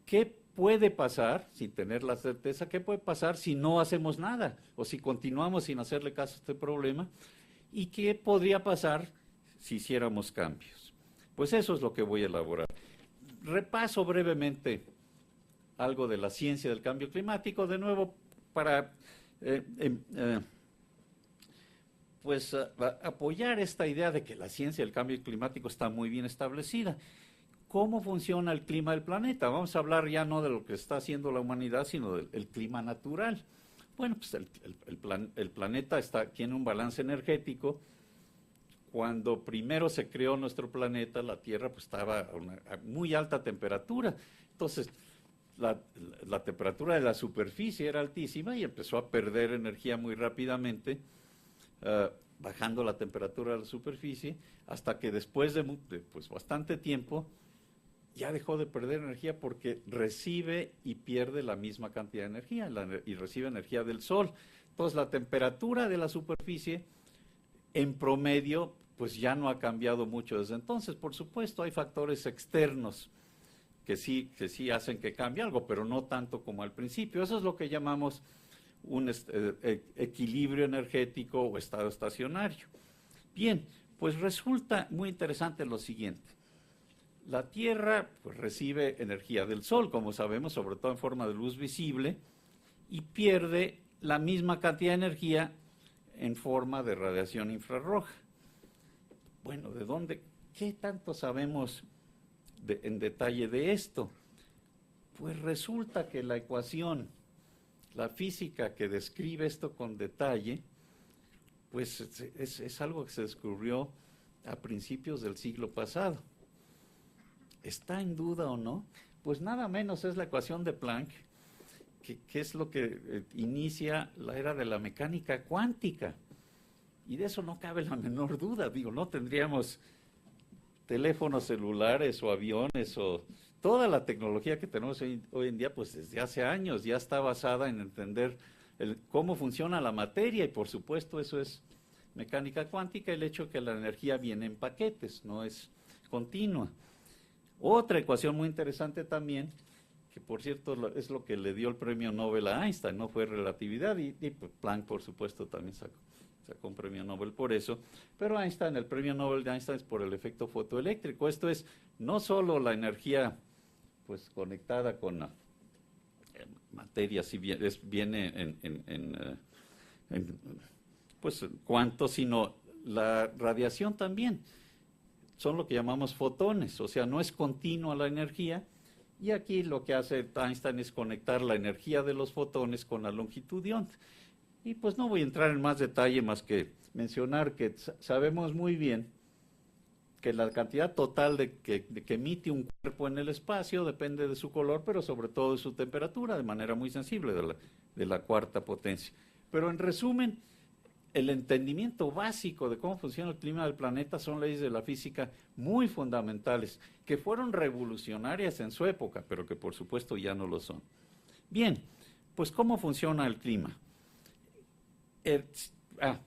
¿Qué puede pasar, sin tener la certeza, qué puede pasar si no hacemos nada o si continuamos sin hacerle caso a este problema? ¿Y qué podría pasar si hiciéramos cambios? Pues eso es lo que voy a elaborar. Repaso brevemente algo de la ciencia del cambio climático, de nuevo para apoyar esta idea de que la ciencia del cambio climático está muy bien establecida. ¿Cómo funciona el clima del planeta? Vamos a hablar ya no de lo que está haciendo la humanidad, sino del clima natural. Bueno, pues el planeta tiene un balance energético. Cuando primero se creó nuestro planeta, la Tierra pues estaba a una muy alta temperatura. Entonces, la temperatura de la superficie era altísima y empezó a perder energía muy rápidamente, bajando la temperatura de la superficie, hasta que después de pues, bastante tiempo, ya dejó de perder energía porque recibe y pierde la misma cantidad de energía y recibe energía del sol. Entonces la temperatura de la superficie en promedio pues ya no ha cambiado mucho desde entonces. Por supuesto hay factores externos que sí hacen que cambie algo, pero no tanto como al principio. Eso es lo que llamamos un equilibrio energético o estado estacionario. Bien, pues resulta muy interesante lo siguiente. La Tierra pues, recibe energía del Sol, como sabemos, sobre todo en forma de luz visible, y pierde la misma cantidad de energía en forma de radiación infrarroja. Bueno, ¿de dónde? ¿Qué tanto sabemos en detalle de esto? Pues resulta que la ecuación, la física que describe esto con detalle, pues es algo que se descubrió a principios del siglo pasado. ¿Está en duda o no? Pues nada menos es la ecuación de Planck, que es lo que inicia la era de la mecánica cuántica. Y de eso no cabe la menor duda. Digo, no tendríamos teléfonos celulares o aviones o toda la tecnología que tenemos hoy en día, pues desde hace años ya está basada en entender cómo funciona la materia y por supuesto eso es mecánica cuántica, el hecho que la energía viene en paquetes, no es continua. Otra ecuación muy interesante también, que por cierto es lo que le dio el premio Nobel a Einstein, no fue relatividad, y Planck por supuesto también sacó un premio Nobel por eso, pero Einstein, el premio Nobel de Einstein es por el efecto fotoeléctrico. Esto es no solo la energía pues conectada con la materia, si viene pues cuanto, sino la radiación también. Son lo que llamamos fotones, o sea, no es continua la energía, y aquí lo que hace Einstein es conectar la energía de los fotones con la longitud de onda. Y pues no voy a entrar en más detalle más que mencionar que sabemos muy bien que la cantidad total de que emite un cuerpo en el espacio depende de su color, pero sobre todo de su temperatura, de manera muy sensible, de la cuarta potencia. Pero en resumen, el entendimiento básico de cómo funciona el clima del planeta son leyes de la física muy fundamentales, que fueron revolucionarias en su época, pero que por supuesto ya no lo son. Bien, Pues, ¿cómo funciona el clima?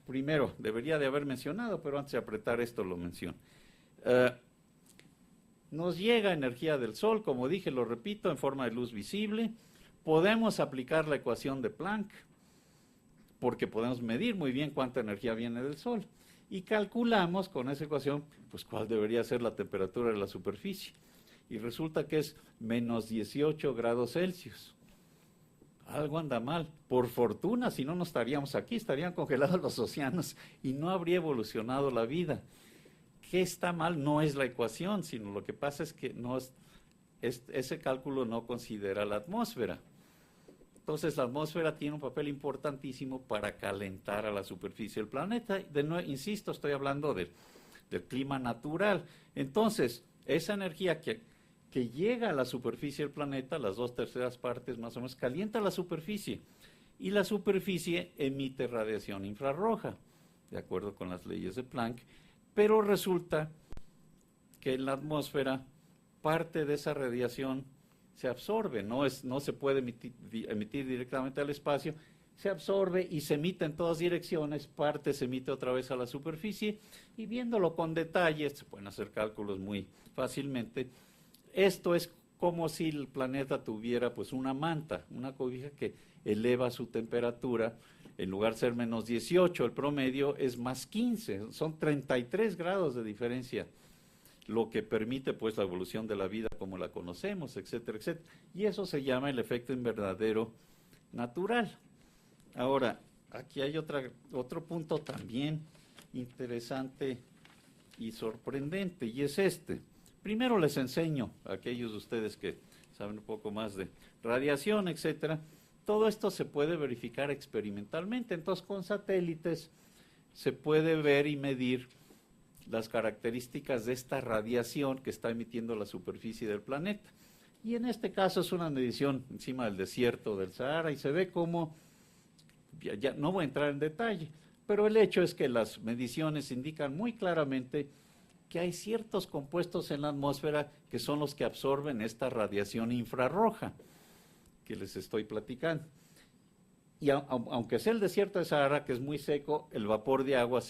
Primero, debería de haber mencionado, pero antes de apretar esto lo menciono. Nos llega energía del Sol, como dije, lo repito, en forma de luz visible. Podemos aplicar la ecuación de Planck, porque podemos medir muy bien cuánta energía viene del Sol. Y calculamos con esa ecuación, pues, cuál debería ser la temperatura de la superficie. Y resulta que es menos 18 grados Celsius. Algo anda mal. Por fortuna, si no, no estaríamos aquí, estarían congelados los océanos y no habría evolucionado la vida. ¿Qué está mal? No es la ecuación, sino lo que pasa es que ese cálculo no considera la atmósfera. Entonces, la atmósfera tiene un papel importantísimo para calentar a la superficie del planeta. De nuevo, insisto, estoy hablando del clima natural. Entonces, esa energía que llega a la superficie del planeta, las 2/3 partes más o menos, calienta la superficie. Y la superficie emite radiación infrarroja, de acuerdo con las leyes de Planck. Pero resulta que en la atmósfera parte de esa radiación se absorbe, no se puede emitir directamente al espacio, se absorbe y se emite en todas direcciones, parte se emite otra vez a la superficie, y viéndolo con detalle, se pueden hacer cálculos muy fácilmente. Esto es como si el planeta tuviera pues una manta, una cobija que eleva su temperatura. En lugar de ser menos 18, el promedio es más 15, son 33 grados de diferencia, lo que permite pues la evolución de la vida como la conocemos, etcétera, etcétera. Y eso se llama el efecto invernadero natural. Ahora, aquí hay otro punto también interesante y sorprendente, y es este. Primero les enseño a aquellos de ustedes que saben un poco más de radiación, etcétera. Todo esto se puede verificar experimentalmente. Entonces, con satélites se puede ver y medir las características de esta radiación que está emitiendo la superficie del planeta. Y en este caso es una medición encima del desierto del Sahara y se ve cómo, ya no voy a entrar en detalle, pero el hecho es que las mediciones indican muy claramente que hay ciertos compuestos en la atmósfera que son los que absorben esta radiación infrarroja que les estoy platicando. Y aunque sea el desierto de Sahara, que es muy seco, el vapor de agua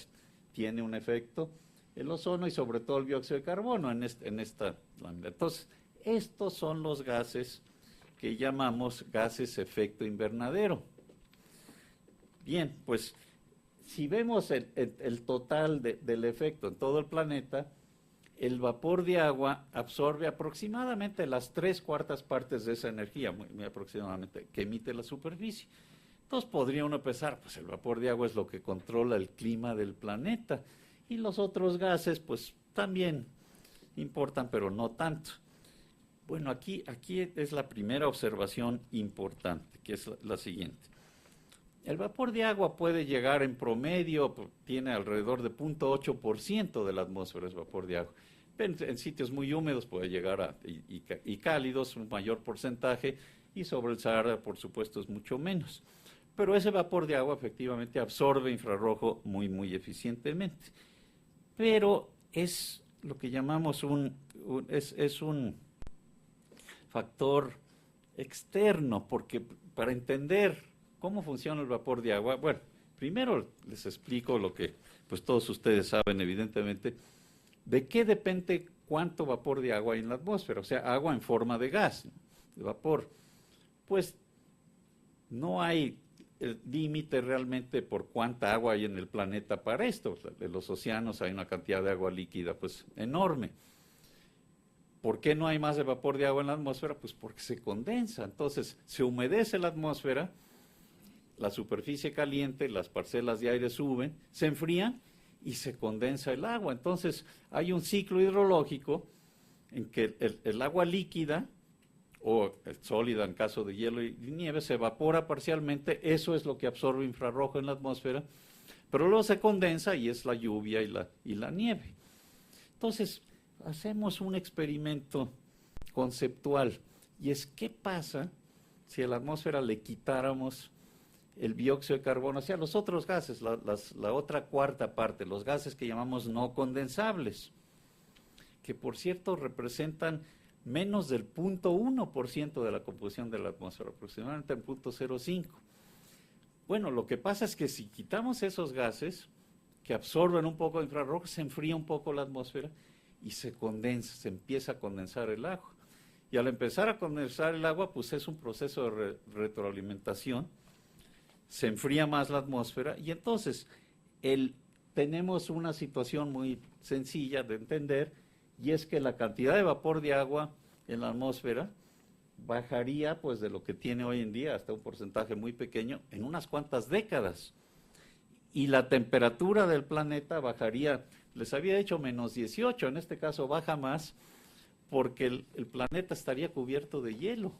tiene un efecto, el ozono y sobre todo el dióxido de carbono en esta lámina. Entonces, estos son los gases que llamamos gases efecto invernadero. Bien, pues si vemos el total del efecto en todo el planeta, el vapor de agua absorbe aproximadamente las 3/4 partes de esa energía, muy aproximadamente, que emite la superficie. Entonces podría uno pensar, pues el vapor de agua es lo que controla el clima del planeta, y los otros gases, pues también importan, pero no tanto. Bueno, aquí es la primera observación importante, que es la siguiente. El vapor de agua puede llegar en promedio, tiene alrededor de 0.8% de la atmósfera, es vapor de agua. En sitios muy húmedos puede llegar y cálidos, un mayor porcentaje, y sobre el Sahara, por supuesto, es mucho menos. Pero ese vapor de agua efectivamente absorbe infrarrojo muy eficientemente. Pero es lo que llamamos un factor externo, porque para entender cómo funciona el vapor de agua, bueno, primero les explico lo que pues todos ustedes saben evidentemente, de qué depende cuánto vapor de agua hay en la atmósfera, o sea, agua en forma de gas, de vapor. Pues no hay límite realmente por cuánta agua hay en el planeta para esto. O sea, en los océanos hay una cantidad de agua líquida pues enorme. ¿Por qué no hay más de vapor de agua en la atmósfera? Pues porque se condensa. Entonces, se humedece la atmósfera, la superficie caliente, las parcelas de aire suben, se enfrían y se condensa el agua. Entonces, hay un ciclo hidrológico en que el agua líquida o sólida en caso de hielo y nieve se evapora parcialmente, eso es lo que absorbe infrarrojo en la atmósfera, pero luego se condensa y es la lluvia y la nieve. Entonces, hacemos un experimento conceptual, y es qué pasa si a la atmósfera le quitáramos el dióxido de carbono, o sea, los otros gases, la otra cuarta parte, los gases que llamamos no condensables, que por cierto representan menos del 0.1% de la composición de la atmósfera, aproximadamente el 0.05. Bueno, lo que pasa es que si quitamos esos gases que absorben un poco de infrarrojo, se enfría un poco la atmósfera y se condensa, se empieza a condensar el agua. Y al empezar a condensar el agua, pues es un proceso de retroalimentación, se enfría más la atmósfera y entonces tenemos una situación muy sencilla de entender, y es que la cantidad de vapor de agua en la atmósfera bajaría pues de lo que tiene hoy en día hasta un porcentaje muy pequeño en unas cuantas décadas. Y la temperatura del planeta bajaría, les había dicho menos 18, en este caso baja más, porque el planeta estaría cubierto de hielo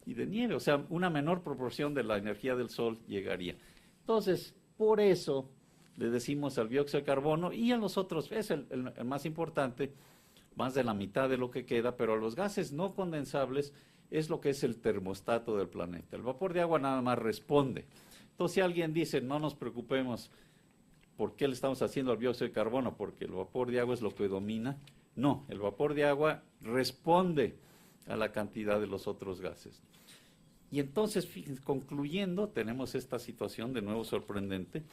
y de nieve, o sea, una menor proporción de la energía del Sol llegaría. Entonces, por eso le decimos al dióxido de carbono y a los otros, es el más importante, más de la mitad de lo que queda, pero a los gases no condensables es lo que es el termostato del planeta. El vapor de agua nada más responde. Entonces, si alguien dice, no nos preocupemos, ¿por qué le estamos haciendo al dióxido de carbono? Porque el vapor de agua es lo que domina. No, el vapor de agua responde a la cantidad de los otros gases. Y entonces, concluyendo, tenemos esta situación de nuevo sorprendente.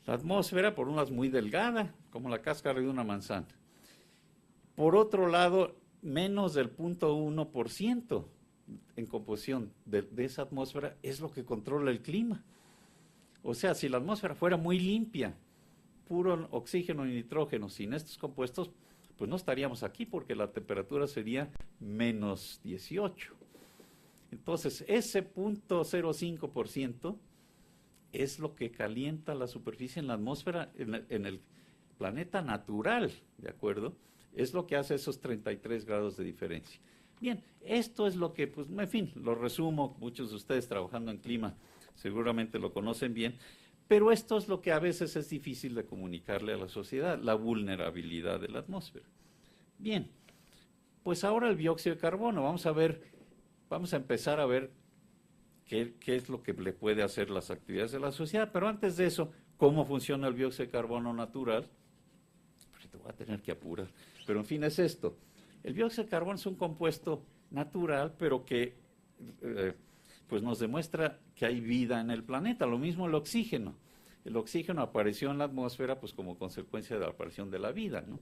La atmósfera, por un lado, es muy delgada, como la cáscara de una manzana. Por otro lado, menos del 0.1% en composición de esa atmósfera es lo que controla el clima. O sea, si la atmósfera fuera muy limpia, puro oxígeno y nitrógeno, sin estos compuestos, pues no estaríamos aquí porque la temperatura sería menos 18. Entonces, ese 0.05% es lo que calienta la superficie en la atmósfera, en el planeta natural, ¿de acuerdo? Es lo que hace esos 33 grados de diferencia. Bien, esto es lo que, pues, en fin, lo resumo, muchos de ustedes trabajando en clima seguramente lo conocen bien, pero esto es lo que a veces es difícil de comunicarle a la sociedad, la vulnerabilidad de la atmósfera. Bien, pues ahora el dióxido de carbono, vamos a empezar a ver qué es lo que le puede hacer las actividades de la sociedad, pero antes de eso, ¿cómo funciona el dióxido de carbono natural? Te voy a tener que apurar, pero en fin es esto. El dióxido de carbono es un compuesto natural, pero que pues nos demuestra que hay vida en el planeta. Lo mismo el oxígeno. El oxígeno apareció en la atmósfera pues como consecuencia de la aparición de la vida, ¿no?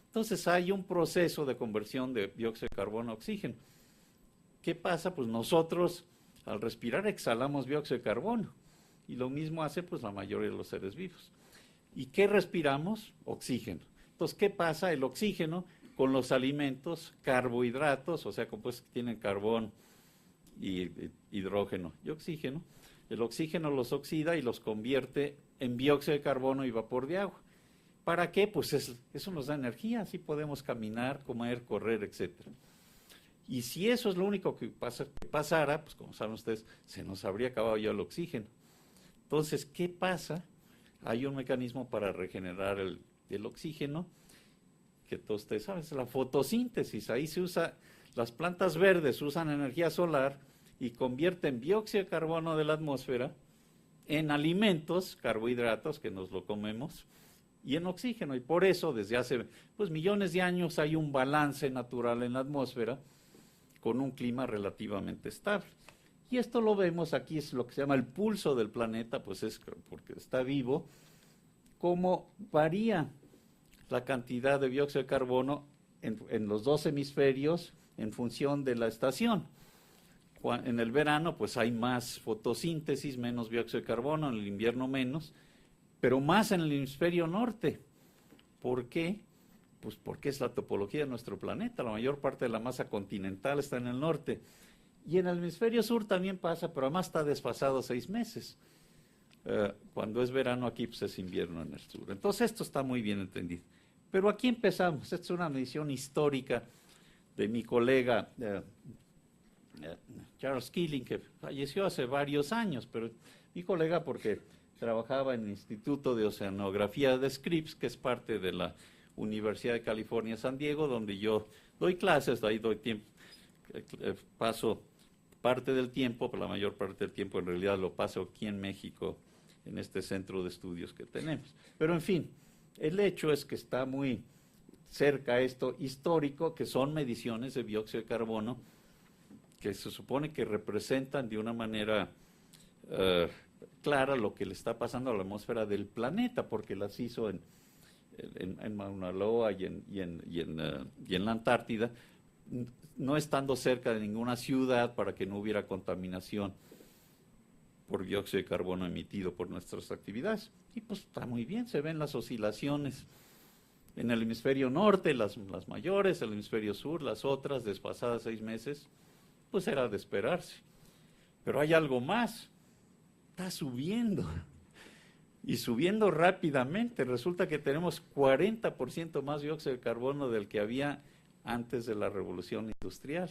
Entonces hay un proceso de conversión de dióxido de carbono a oxígeno. ¿Qué pasa? Pues nosotros al respirar exhalamos dióxido de carbono y lo mismo hace pues la mayoría de los seres vivos. ¿Y qué respiramos? Oxígeno. Entonces, ¿qué pasa? El oxígeno con los alimentos, carbohidratos, o sea, compuestos que tienen carbón y hidrógeno y oxígeno, el oxígeno los oxida y los convierte en dióxido de carbono y vapor de agua. ¿Para qué? Pues eso nos da energía, así podemos caminar, comer, correr, etc. Y si eso es lo único que pasara, pues como saben ustedes, se nos habría acabado ya el oxígeno. Entonces, ¿qué pasa? Hay un mecanismo para regenerar el oxígeno, que todos ustedes saben, es la fotosíntesis. Ahí se usa, las plantas verdes usan energía solar y convierten dióxido de carbono de la atmósfera en alimentos, carbohidratos, que nos lo comemos, y en oxígeno. Y por eso, desde hace pues, millones de años, hay un balance natural en la atmósfera con un clima relativamente estable. Y esto lo vemos aquí, es lo que se llama el pulso del planeta, pues es porque está vivo, cómo varía la cantidad de dióxido de carbono en los dos hemisferios en función de la estación. En el verano pues hay más fotosíntesis, menos dióxido de carbono, en el invierno menos, pero más en el hemisferio norte. ¿Por qué? Pues porque es la topología de nuestro planeta, la mayor parte de la masa continental está en el norte. Y en el hemisferio sur también pasa, pero además está desfasado 6 meses. Cuando es verano aquí, pues es invierno en el sur. Entonces esto está muy bien entendido. Pero aquí empezamos. Esta es una medición histórica de mi colega Charles Keeling, que falleció hace varios años, pero mi colega porque trabajaba en el Instituto de Oceanografía de Scripps, que es parte de la Universidad de California, San Diego, donde yo doy clases, ahí doy tiempo, paso parte del tiempo, pero la mayor parte del tiempo en realidad lo paso aquí en México, en este centro de estudios que tenemos. Pero en fin, el hecho es que cerca esto histórico, que son mediciones de dióxido de carbono, que se supone que representan de una manera clara lo que le está pasando a la atmósfera del planeta, porque las hizo en Mauna Loa y en la Antártida, no estando cerca de ninguna ciudad para que no hubiera contaminación por dióxido de carbono emitido por nuestras actividades. Y pues está muy bien, se ven las oscilaciones en el hemisferio norte, las mayores, el hemisferio sur, las otras, desfasadas 6 meses, pues era de esperarse. Pero hay algo más, está subiendo, y subiendo rápidamente. Resulta que tenemos 40% más dióxido de carbono del que había antes de la revolución industrial.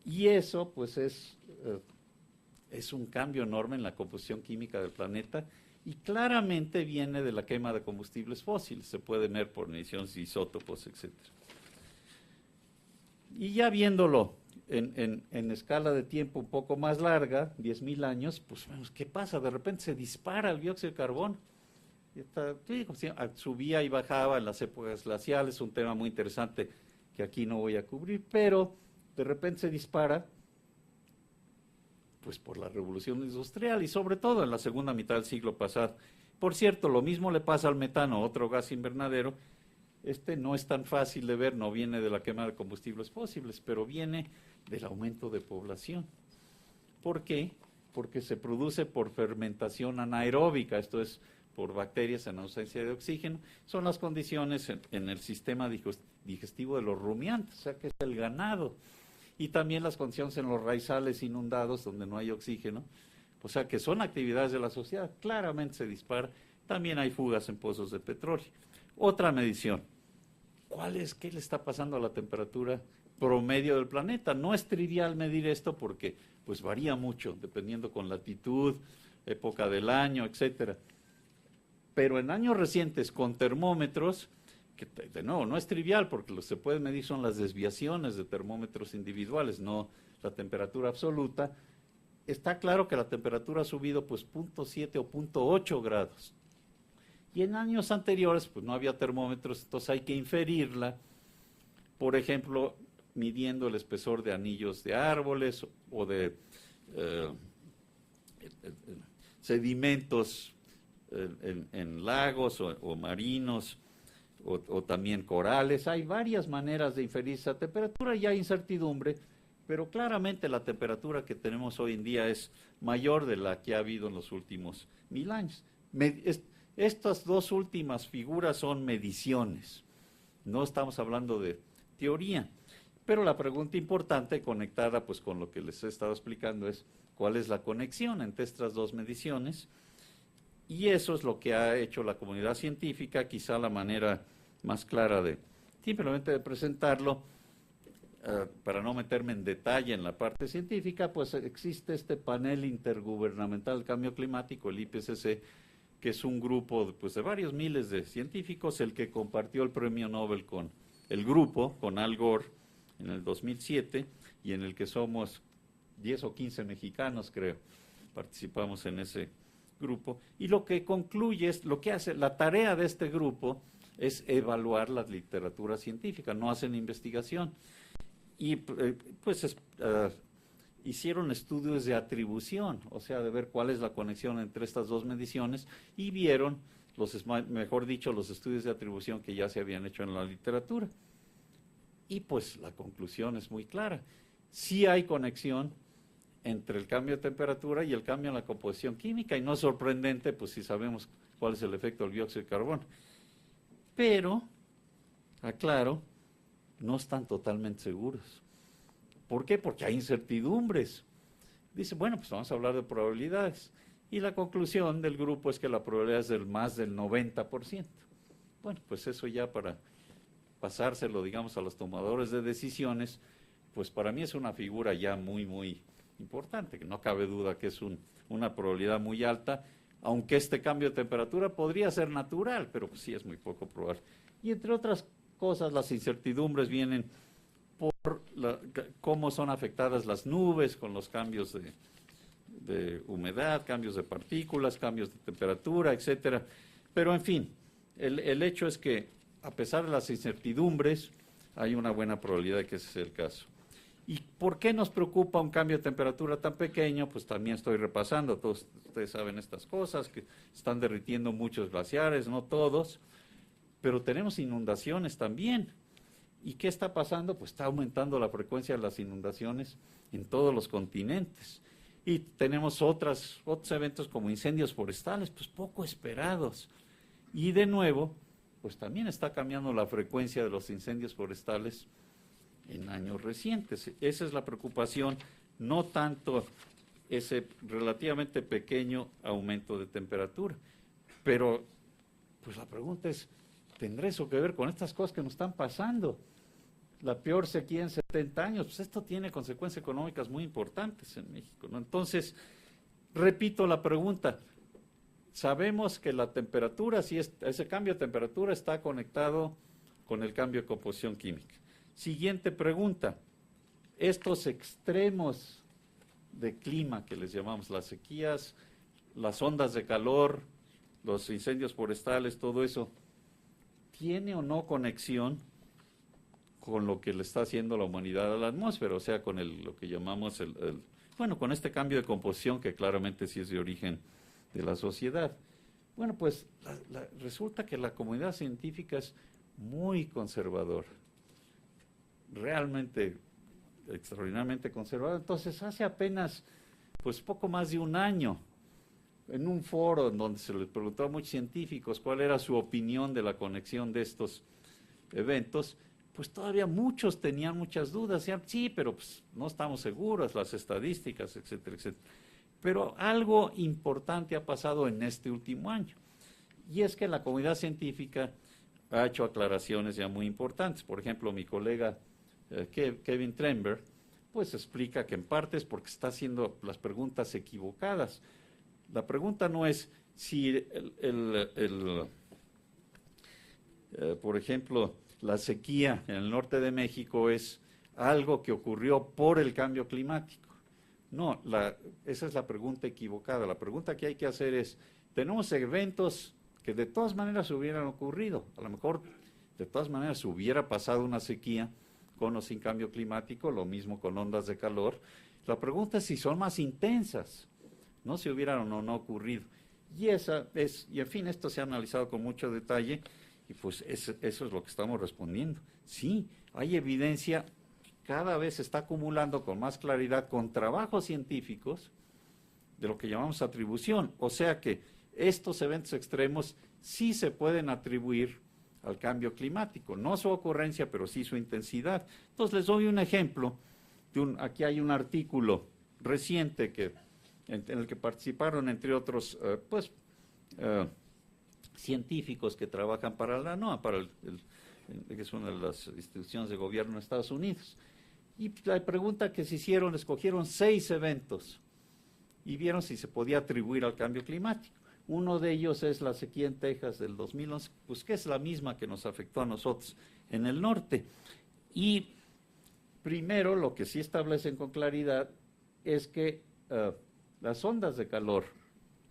Y eso, pues, es un cambio enorme en la composición química del planeta, y claramente viene de la quema de combustibles fósiles. Se puede ver por mediciones de isótopos, etc. Y ya viéndolo en escala de tiempo un poco más larga, 10.000 años, pues vemos qué pasa. De repente se dispara el dióxido de carbono. Subía y bajaba en las épocas glaciales, un tema muy interesante que aquí no voy a cubrir, pero de repente se dispara, pues por la revolución industrial y sobre todo en la segunda mitad del siglo pasado. Por cierto, lo mismo le pasa al metano, otro gas invernadero. No es tan fácil de ver, no viene de la quema de combustibles fósiles, pero viene del aumento de población. ¿Por qué? Porque se produce por fermentación anaeróbica, esto es por bacterias en ausencia de oxígeno. Son las condiciones en el sistema digestivo de los rumiantes, o sea que es el ganado. Y también las condiciones en los raizales inundados donde no hay oxígeno, o sea que son actividades de la sociedad, claramente se dispara. También hay fugas en pozos de petróleo. Otra medición, ¿qué le está pasando a la temperatura promedio del planeta? No es trivial medir esto porque pues varía mucho, dependiendo con latitud, época del año, etcétera. Pero en años recientes, con termómetros, que de nuevo no es trivial porque lo que se puede medir son las desviaciones de termómetros individuales, no la temperatura absoluta, está claro que la temperatura ha subido pues 0.7 o 0.8 grados. Y en años anteriores pues no había termómetros, entonces hay que inferirla, por ejemplo, midiendo el espesor de anillos de árboles o de sedimentos en lagos o marinos, o también corales. Hay varias maneras de inferir esa temperatura y hay incertidumbre, pero claramente la temperatura que tenemos hoy en día es mayor de la que ha habido en los últimos 1000 años. Estas dos últimas figuras son mediciones, no estamos hablando de teoría, pero la pregunta importante conectada pues con lo que les he estado explicando es cuál es la conexión entre estas dos mediciones, y eso es lo que ha hecho la comunidad científica. Quizá la manera más clara de simplemente de presentarlo, para no meterme en detalle en la parte científica, pues existe este panel intergubernamental del cambio climático, el IPCC, que es un grupo pues, de varios miles de científicos, el que compartió el premio Nobel con el grupo, con Al Gore, en el 2007, y en el que somos 10 o 15 mexicanos, creo, participamos en ese grupo. Y lo que concluye es, lo que hace, la tarea de este grupo es evaluar la literatura científica, no hacen investigación. Y pues hicieron estudios de atribución, o sea, de ver cuál es la conexión entre estas dos mediciones, y vieron, mejor dicho, los estudios de atribución que ya se habían hecho en la literatura. Y pues la conclusión es muy clara. Sí hay conexión entre el cambio de temperatura y el cambio en la composición química, y no es sorprendente, pues si sabemos cuál es el efecto del dióxido de carbono. Pero, aclaro, no están totalmente seguros. ¿Por qué? Porque hay incertidumbres. Dice, bueno, pues vamos a hablar de probabilidades. Y la conclusión del grupo es que la probabilidad es del más del 90%. Bueno, pues eso ya para pasárselo, digamos, a los tomadores de decisiones, pues para mí es una figura ya muy, muy importante, que no cabe duda que es una probabilidad muy alta, aunque este cambio de temperatura podría ser natural, pero pues sí es muy poco probable. Y entre otras cosas, las incertidumbres vienen por cómo son afectadas las nubes con los cambios de humedad, cambios de partículas, cambios de temperatura, etcétera. Pero en fin, el hecho es que a pesar de las incertidumbres, hay una buena probabilidad de que ese sea el caso. ¿Y por qué nos preocupa un cambio de temperatura tan pequeño? Pues también estoy repasando, todos ustedes saben estas cosas, que están derritiendo muchos glaciares, no todos, pero tenemos inundaciones también. ¿Y qué está pasando? Pues está aumentando la frecuencia de las inundaciones en todos los continentes. Y tenemos otros eventos como incendios forestales, pues poco esperados. Y de nuevo, pues también está cambiando la frecuencia de los incendios forestales en años recientes. Esa es la preocupación, no tanto ese relativamente pequeño aumento de temperatura. Pero, pues la pregunta es, ¿tendrá eso que ver con estas cosas que nos están pasando? La peor sequía en 70 años, pues esto tiene consecuencias económicas muy importantes en México, ¿no? Entonces, repito la pregunta, sabemos que la temperatura, si ese cambio de temperatura está conectado con el cambio de composición química. Siguiente pregunta, estos extremos de clima que les llamamos las sequías, las ondas de calor, los incendios forestales, todo eso, ¿tiene o no conexión con lo que le está haciendo la humanidad a la atmósfera? O sea, con lo que llamamos con este cambio de composición que claramente sí es de origen de la sociedad. Bueno, pues resulta que la comunidad científica es muy conservadora, realmente extraordinariamente conservadora. Entonces, hace apenas, pues poco más de un año, en un foro en donde se les preguntó a muchos científicos cuál era su opinión de la conexión de estos eventos, pues todavía muchos tenían muchas dudas, decían, sí, pero pues no estamos seguros, las estadísticas, etcétera, etcétera. Pero algo importante ha pasado en este último año, y es que la comunidad científica ha hecho aclaraciones ya muy importantes. Por ejemplo, mi colega Kevin Trenberg, pues explica que en parte es porque está haciendo las preguntas equivocadas. La pregunta no es si por ejemplo, la sequía en el norte de México es algo que ocurrió por el cambio climático. No, esa es la pregunta equivocada. La pregunta que hay que hacer es, tenemos eventos que de todas maneras hubieran ocurrido. A lo mejor de todas maneras hubiera pasado una sequía con o sin cambio climático, lo mismo con ondas de calor. La pregunta es si son más intensas, no si hubieran o no ocurrido. Y en fin, esto se ha analizado con mucho detalle. Y pues eso es lo que estamos respondiendo. Sí, hay evidencia que cada vez se está acumulando con más claridad con trabajos científicos de lo que llamamos atribución. O sea que estos eventos extremos sí se pueden atribuir al cambio climático. No su ocurrencia, pero sí su intensidad. Entonces les doy un ejemplo. Aquí hay un artículo reciente en el que participaron, entre otros, científicos que trabajan para la NOAA, que es una de las instituciones de gobierno de Estados Unidos. Y la pregunta que se hicieron, escogieron 6 eventos y vieron si se podía atribuir al cambio climático. Uno de ellos es la sequía en Texas del 2011, pues que es la misma que nos afectó a nosotros en el norte. Y primero, lo que sí establecen con claridad es que las ondas de calor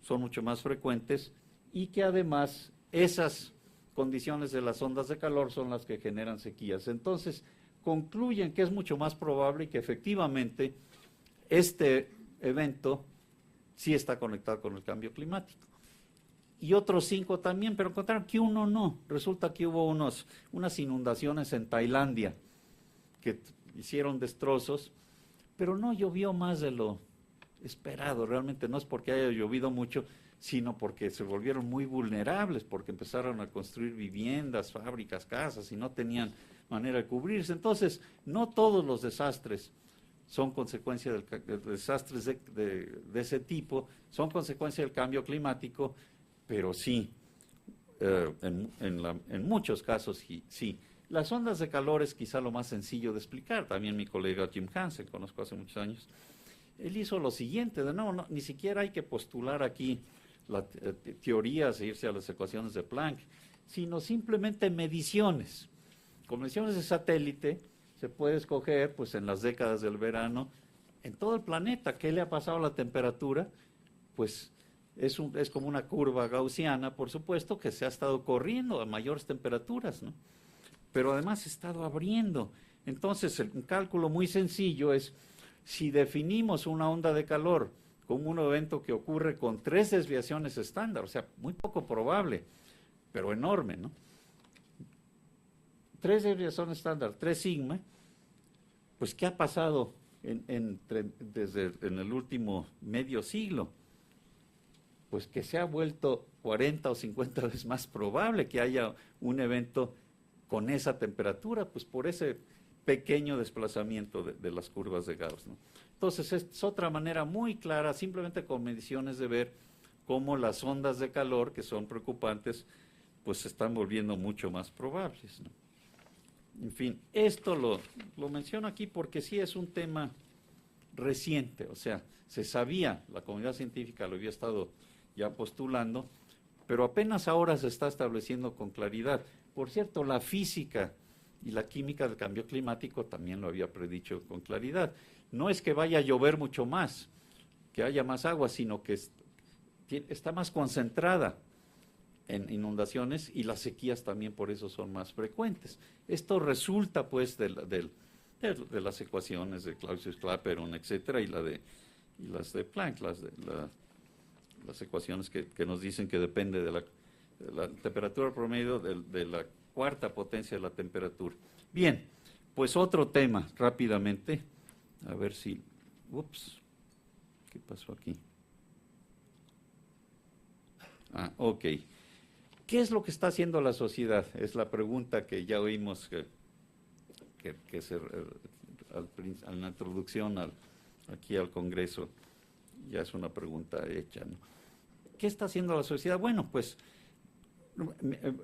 son mucho más frecuentes y que además esas condiciones de las ondas de calor son las que generan sequías. Entonces, concluyen que es mucho más probable y que efectivamente este evento sí está conectado con el cambio climático. Y otros 5 también, pero encontraron que uno no. Resulta que hubo unas inundaciones en Tailandia que hicieron destrozos, pero no llovió más de lo esperado. Realmente no es porque haya llovido mucho, sino porque se volvieron muy vulnerables, porque empezaron a construir viviendas, fábricas, casas, y no tenían manera de cubrirse. Entonces, no todos los desastres son consecuencia de desastres de ese tipo, son consecuencia del cambio climático, pero sí, en muchos casos sí. Las ondas de calor es quizá lo más sencillo de explicar. También mi colega Jim Hansen, conozco hace muchos años, él hizo lo siguiente, ni siquiera hay que postular aquí teorías e irse a las ecuaciones de Planck, sino simplemente mediciones. Con mediciones de satélite se puede escoger, pues en las décadas del verano, en todo el planeta, ¿qué le ha pasado a la temperatura? Pues es como una curva gaussiana, por supuesto, que se ha estado corriendo a mayores temperaturas, ¿no? Pero además se ha estado abriendo. Entonces, un cálculo muy sencillo es, si definimos una onda de calor como un evento que ocurre con 3 desviaciones estándar, o sea, muy poco probable, pero enorme, ¿no? 3 desviaciones estándar, 3 sigma, pues ¿qué ha pasado desde el último medio siglo? Pues que se ha vuelto 40 o 50 veces más probable que haya un evento con esa temperatura, pues por ese pequeño desplazamiento de las curvas de Gauss, ¿no? Entonces, es otra manera muy clara, simplemente con mediciones, de ver cómo las ondas de calor, que son preocupantes, pues se están volviendo mucho más probables, ¿no? En fin, esto lo menciono aquí porque sí es un tema reciente, o sea, se sabía, la comunidad científica lo había estado ya postulando, pero apenas ahora se está estableciendo con claridad. Por cierto, la física y la química del cambio climático también lo había predicho con claridad. No es que vaya a llover mucho más, que haya más agua, sino que está más concentrada en inundaciones, y las sequías también por eso son más frecuentes. Esto resulta pues de las ecuaciones de Clausius-Clapeyron, etcétera, y las de Planck, las ecuaciones que nos dicen que depende de la temperatura promedio de la cuarta potencia de la temperatura. Bien, pues otro tema rápidamente, a ver si, ups, ¿qué pasó aquí? Ok. ¿Qué es lo que está haciendo la sociedad? Es la pregunta que ya oímos en la introducción aquí al Congreso. Ya es una pregunta hecha, ¿no? ¿Qué está haciendo la sociedad? Bueno, pues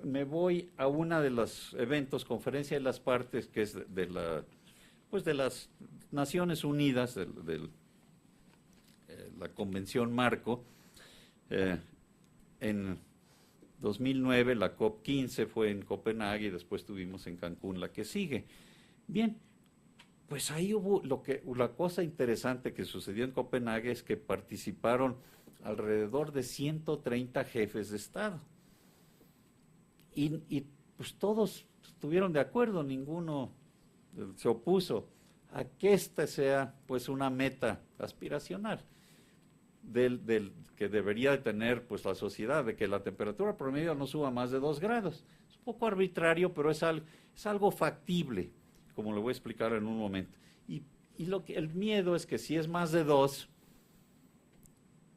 me voy a una de los eventos, Conferencia de las Partes, que es de las Naciones Unidas, la Convención Marco. En 2009 la COP15 fue en Copenhague y después tuvimos en Cancún la que sigue. Bien, pues ahí hubo la cosa interesante que sucedió en Copenhague es que participaron alrededor de 130 jefes de Estado. Y pues todos estuvieron de acuerdo, ninguno se opuso a que esta sea pues una meta aspiracional que debería de tener pues la sociedad, de que la temperatura promedio no suba más de 2 grados. Es un poco arbitrario, pero es algo factible, como lo voy a explicar en un momento. Y el miedo es que si es más de 2,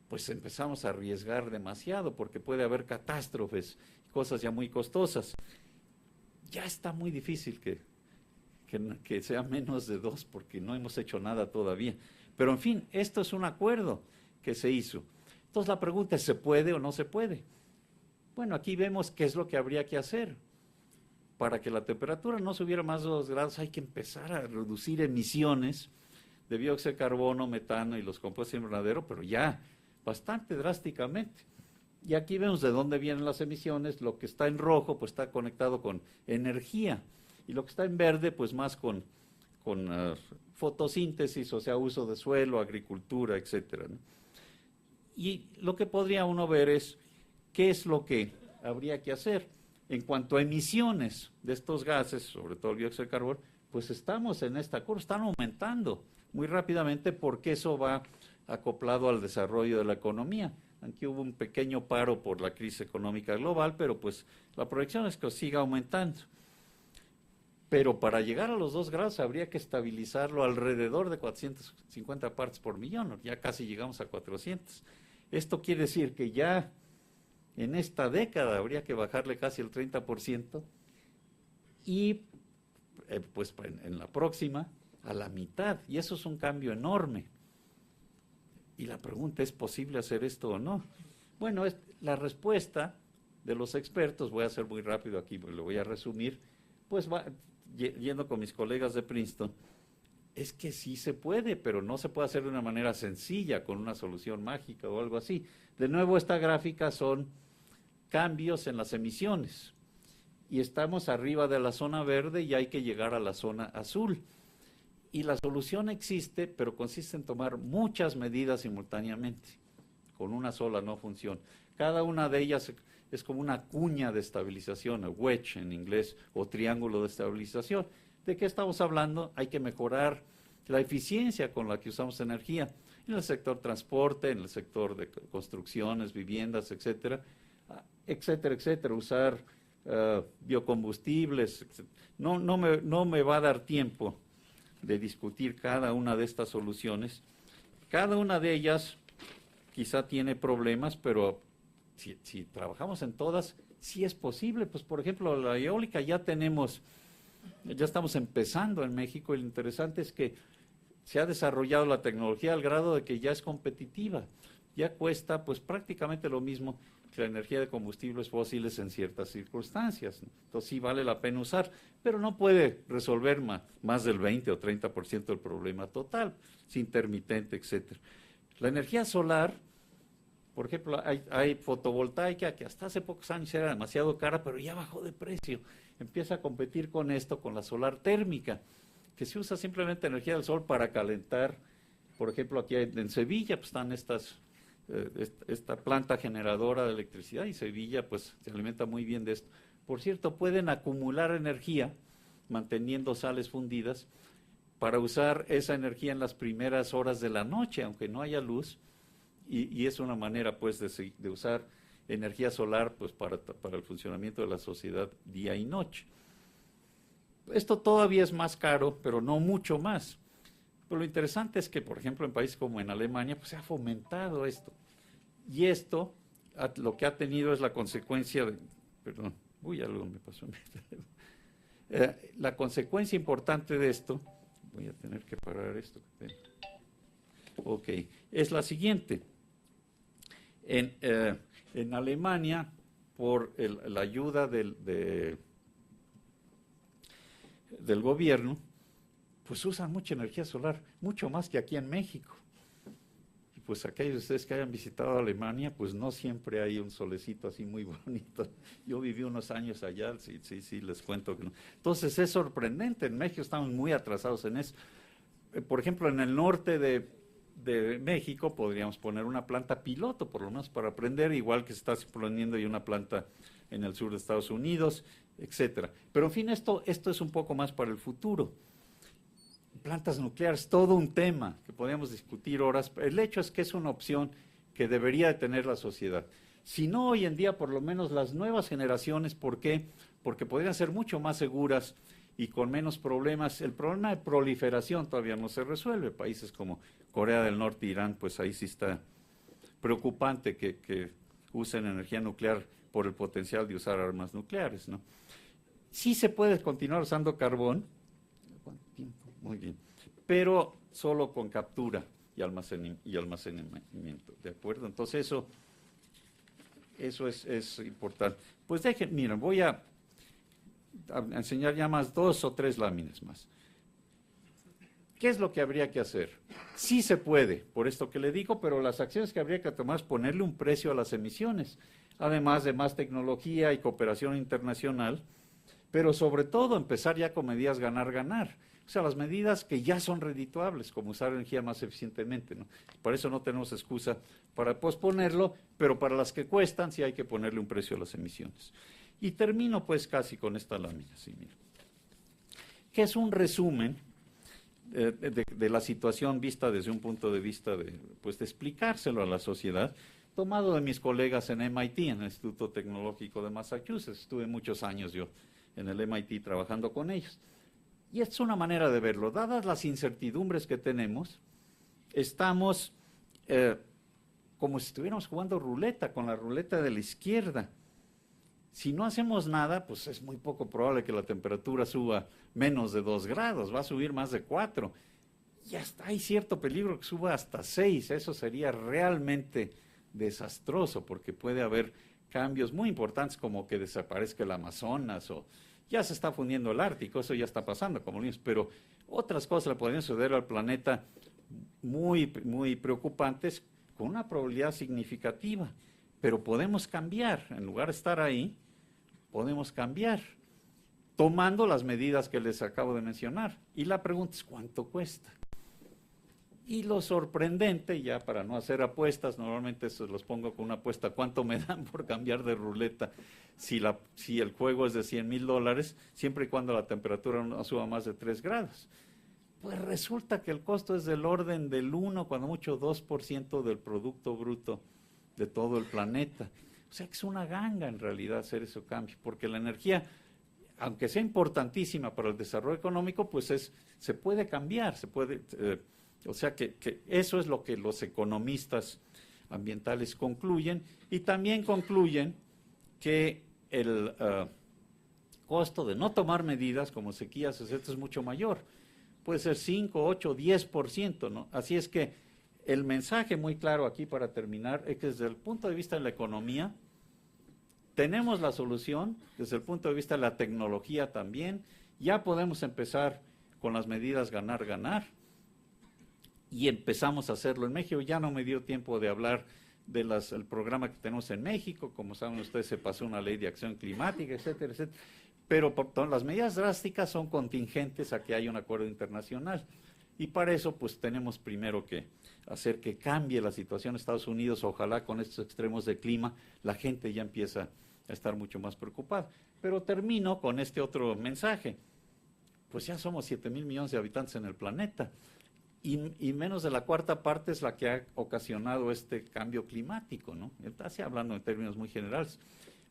pues empezamos a arriesgar demasiado, porque puede haber catástrofes, cosas ya muy costosas. Ya está muy difícil que sea menos de 2, porque no hemos hecho nada todavía. Pero en fin, esto es un acuerdo que se hizo. Entonces la pregunta es, ¿se puede o no se puede? Bueno, aquí vemos qué es lo que habría que hacer. Para que la temperatura no subiera más de 2 grados, hay que empezar a reducir emisiones de dióxido de carbono, metano y los compuestos invernadero, pero ya bastante drásticamente. Y aquí vemos de dónde vienen las emisiones. Lo que está en rojo pues está conectado con energía, y lo que está en verde pues más con fotosíntesis, o sea, uso de suelo, agricultura, etcétera, ¿no? Y lo que podría uno ver es qué es lo que habría que hacer. En cuanto a emisiones de estos gases, sobre todo el dióxido de carbono, pues estamos en esta curva, están aumentando muy rápidamente, porque eso va acoplado al desarrollo de la economía. Aquí hubo un pequeño paro por la crisis económica global, pero pues la proyección es que siga aumentando. Pero para llegar a los 2 grados habría que estabilizarlo alrededor de 450 partes por millón, ya casi llegamos a 400. Esto quiere decir que ya en esta década habría que bajarle casi el 30%, y pues en la próxima a la mitad, y eso es un cambio enorme. Y la pregunta es, ¿posible hacer esto o no? Bueno, la respuesta de los expertos, voy a ser muy rápido aquí, lo voy a resumir, pues yendo con mis colegas de Princeton, es que sí se puede, pero no se puede hacer de una manera sencilla, con una solución mágica o algo así. De nuevo, esta gráfica son cambios en las emisiones, y estamos arriba de la zona verde y hay que llegar a la zona azul. Y la solución existe, pero consiste en tomar muchas medidas simultáneamente, con una sola no funciona. Cada una de ellas es como una cuña de estabilización, o wedge en inglés, o triángulo de estabilización. ¿De qué estamos hablando? Hay que mejorar la eficiencia con la que usamos energía en el sector transporte, en el sector de construcciones, viviendas, etcétera, etcétera, etcétera. Usar biocombustibles. No me va a dar tiempo de discutir cada una de estas soluciones. Cada una de ellas quizá tiene problemas, pero si trabajamos en todas, sí es posible. Pues, por ejemplo, la eólica ya estamos empezando en México, y lo interesante es que se ha desarrollado la tecnología al grado de que ya es competitiva. Ya cuesta pues prácticamente lo mismo que la energía de combustibles fósiles en ciertas circunstancias, ¿no? Entonces sí vale la pena usar, pero no puede resolver más del 20 o 30% del problema total, es intermitente, etcétera. La energía solar, por ejemplo, hay fotovoltaica que hasta hace pocos años era demasiado cara, pero ya bajó de precio. Empieza a competir con esto, con la solar térmica, que se usa simplemente energía del sol para calentar. Por ejemplo, aquí en Sevilla pues, están esta planta generadora de electricidad, y Sevilla pues se alimenta muy bien de esto. Por cierto, pueden acumular energía manteniendo sales fundidas para usar esa energía en las primeras horas de la noche, aunque no haya luz, y es una manera pues de usar energía solar pues para el funcionamiento de la sociedad día y noche. Esto todavía es más caro, pero no mucho más. Pero lo interesante es que, por ejemplo, en países como en Alemania, pues se ha fomentado esto. Y esto lo que ha tenido es la consecuencia perdón, algo me pasó. La consecuencia importante de esto, voy a tener que parar esto. Ok, es la siguiente. En Alemania, por la ayuda del gobierno, pues usan mucha energía solar, mucho más que aquí en México. Y pues aquellos de ustedes que hayan visitado Alemania, pues no siempre hay un solecito así muy bonito. Yo viví unos años allá, sí, les cuento que no. Entonces es sorprendente, en México estamos muy atrasados en eso. Por ejemplo, en el norte de México podríamos poner una planta piloto, por lo menos para aprender, igual que se está poniendo ya una planta en el sur de Estados Unidos, etcétera. Pero en fin, esto es un poco más para el futuro. Plantas nucleares, todo un tema que podríamos discutir horas. El hecho es que es una opción que debería de tener la sociedad. Si no hoy en día, por lo menos las nuevas generaciones. ¿Por qué? Porque podrían ser mucho más seguras y con menos problemas. El problema de proliferación todavía no se resuelve. Países como Corea del Norte, Irán, pues ahí sí está preocupante que usen energía nuclear por el potencial de usar armas nucleares, ¿no? Sí se puede continuar usando carbón. ¿Cuánto tiempo? Muy bien. Pero solo con captura y almacenamiento, ¿de acuerdo? Entonces eso es importante. Pues miren, voy a enseñar ya más 2 o 3 láminas más. ¿Qué es lo que habría que hacer? Sí se puede, por esto que le digo, pero las acciones que habría que tomar es ponerle un precio a las emisiones, además de más tecnología y cooperación internacional, pero sobre todo empezar ya con medidas ganar-ganar. O sea, las medidas que ya son redituables, como usar energía más eficientemente, ¿no? Por eso no tenemos excusa para posponerlo, pero para las que cuestan sí hay que ponerle un precio a las emisiones. Y termino pues casi con esta lámina, sí, mira, que es un resumen de la situación vista desde un punto de vista de explicárselo a la sociedad, tomado de mis colegas en MIT, en el Instituto Tecnológico de Massachusetts. Estuve muchos años yo en el MIT trabajando con ellos. Y es una manera de verlo. Dadas las incertidumbres que tenemos, estamos como si estuviéramos jugando ruleta, con la ruleta de la izquierda. Si no hacemos nada, pues es muy poco probable que la temperatura suba menos de 2 grados, va a subir más de 4. Y hasta hay cierto peligro que suba hasta 6. Eso sería realmente desastroso, porque puede haber cambios muy importantes, como que desaparezca el Amazonas, o ya se está fundiendo el Ártico, eso ya está pasando, como niños, pero otras cosas le podrían suceder al planeta muy, muy preocupantes, con una probabilidad significativa. Pero podemos cambiar, en lugar de estar ahí, podemos cambiar, tomando las medidas que les acabo de mencionar. Y la pregunta es, ¿cuánto cuesta? Y lo sorprendente, ya para no hacer apuestas, normalmente se los pongo con una apuesta, ¿cuánto me dan por cambiar de ruleta? Si el juego es de $100,000, siempre y cuando la temperatura no suba más de 3 grados. Pues resulta que el costo es del orden del 1, cuando mucho 2% del Producto Bruto de todo el planeta. O sea que es una ganga en realidad hacer ese cambio, porque la energía, aunque sea importantísima para el desarrollo económico, pues se puede cambiar, o sea que eso es lo que los economistas ambientales concluyen, y también concluyen que el costo de no tomar medidas como sequías, etcétera, es mucho mayor. Puede ser 5, 8, 10%, ¿no? Así es que el mensaje muy claro aquí para terminar es que desde el punto de vista de la economía tenemos la solución, desde el punto de vista de la tecnología también, ya podemos empezar con las medidas ganar, ganar, y empezamos a hacerlo en México. Ya no me dio tiempo de hablar del programa que tenemos en México, como saben ustedes se pasó una ley de acción climática, etcétera, etcétera. Pero las medidas drásticas son contingentes a que haya un acuerdo internacional. Y para eso, pues tenemos primero que hacer que cambie la situación en Estados Unidos. Ojalá con estos extremos de clima la gente ya empieza a estar mucho más preocupada. Pero termino con este otro mensaje. Pues ya somos 7,000 millones de habitantes en el planeta. Y menos de la cuarta parte es la que ha ocasionado este cambio climático, ¿no? Así hablando en términos muy generales.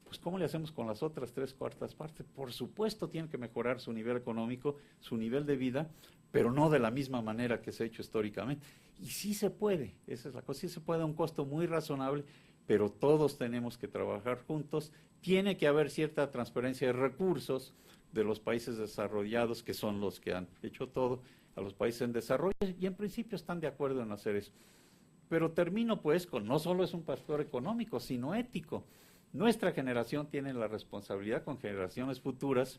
Pues ¿cómo le hacemos con las otras 3/4 partes? Por supuesto tienen que mejorar su nivel económico, su nivel de vida, pero no de la misma manera que se ha hecho históricamente. Y sí se puede, esa es la cosa, sí se puede a un costo muy razonable, pero todos tenemos que trabajar juntos. Tiene que haber cierta transferencia de recursos de los países desarrollados, que son los que han hecho todo, a los países en desarrollo, y en principio están de acuerdo en hacer eso. Pero termino pues con, no solo es un factor económico, sino ético. Nuestra generación tiene la responsabilidad con generaciones futuras,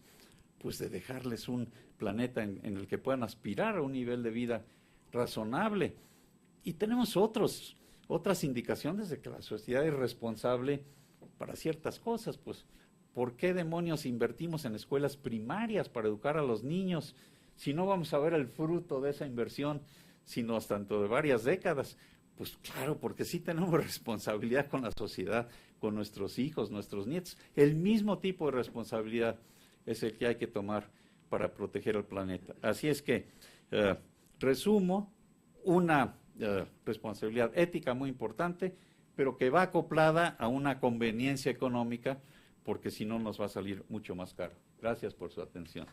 pues de dejarles un planeta en el que puedan aspirar a un nivel de vida razonable. Y tenemos otras indicaciones de que la sociedad es responsable para ciertas cosas. Pues, ¿por qué demonios invertimos en escuelas primarias para educar a los niños si no vamos a ver el fruto de esa inversión, sino hasta dentro de varias décadas? Pues claro, porque sí tenemos responsabilidad con la sociedad, con nuestros hijos, nuestros nietos. El mismo tipo de responsabilidad es el que hay que tomar para proteger el planeta. Así es que, resumo, una responsabilidad ética muy importante, pero que va acoplada a una conveniencia económica, porque si no nos va a salir mucho más caro. Gracias por su atención.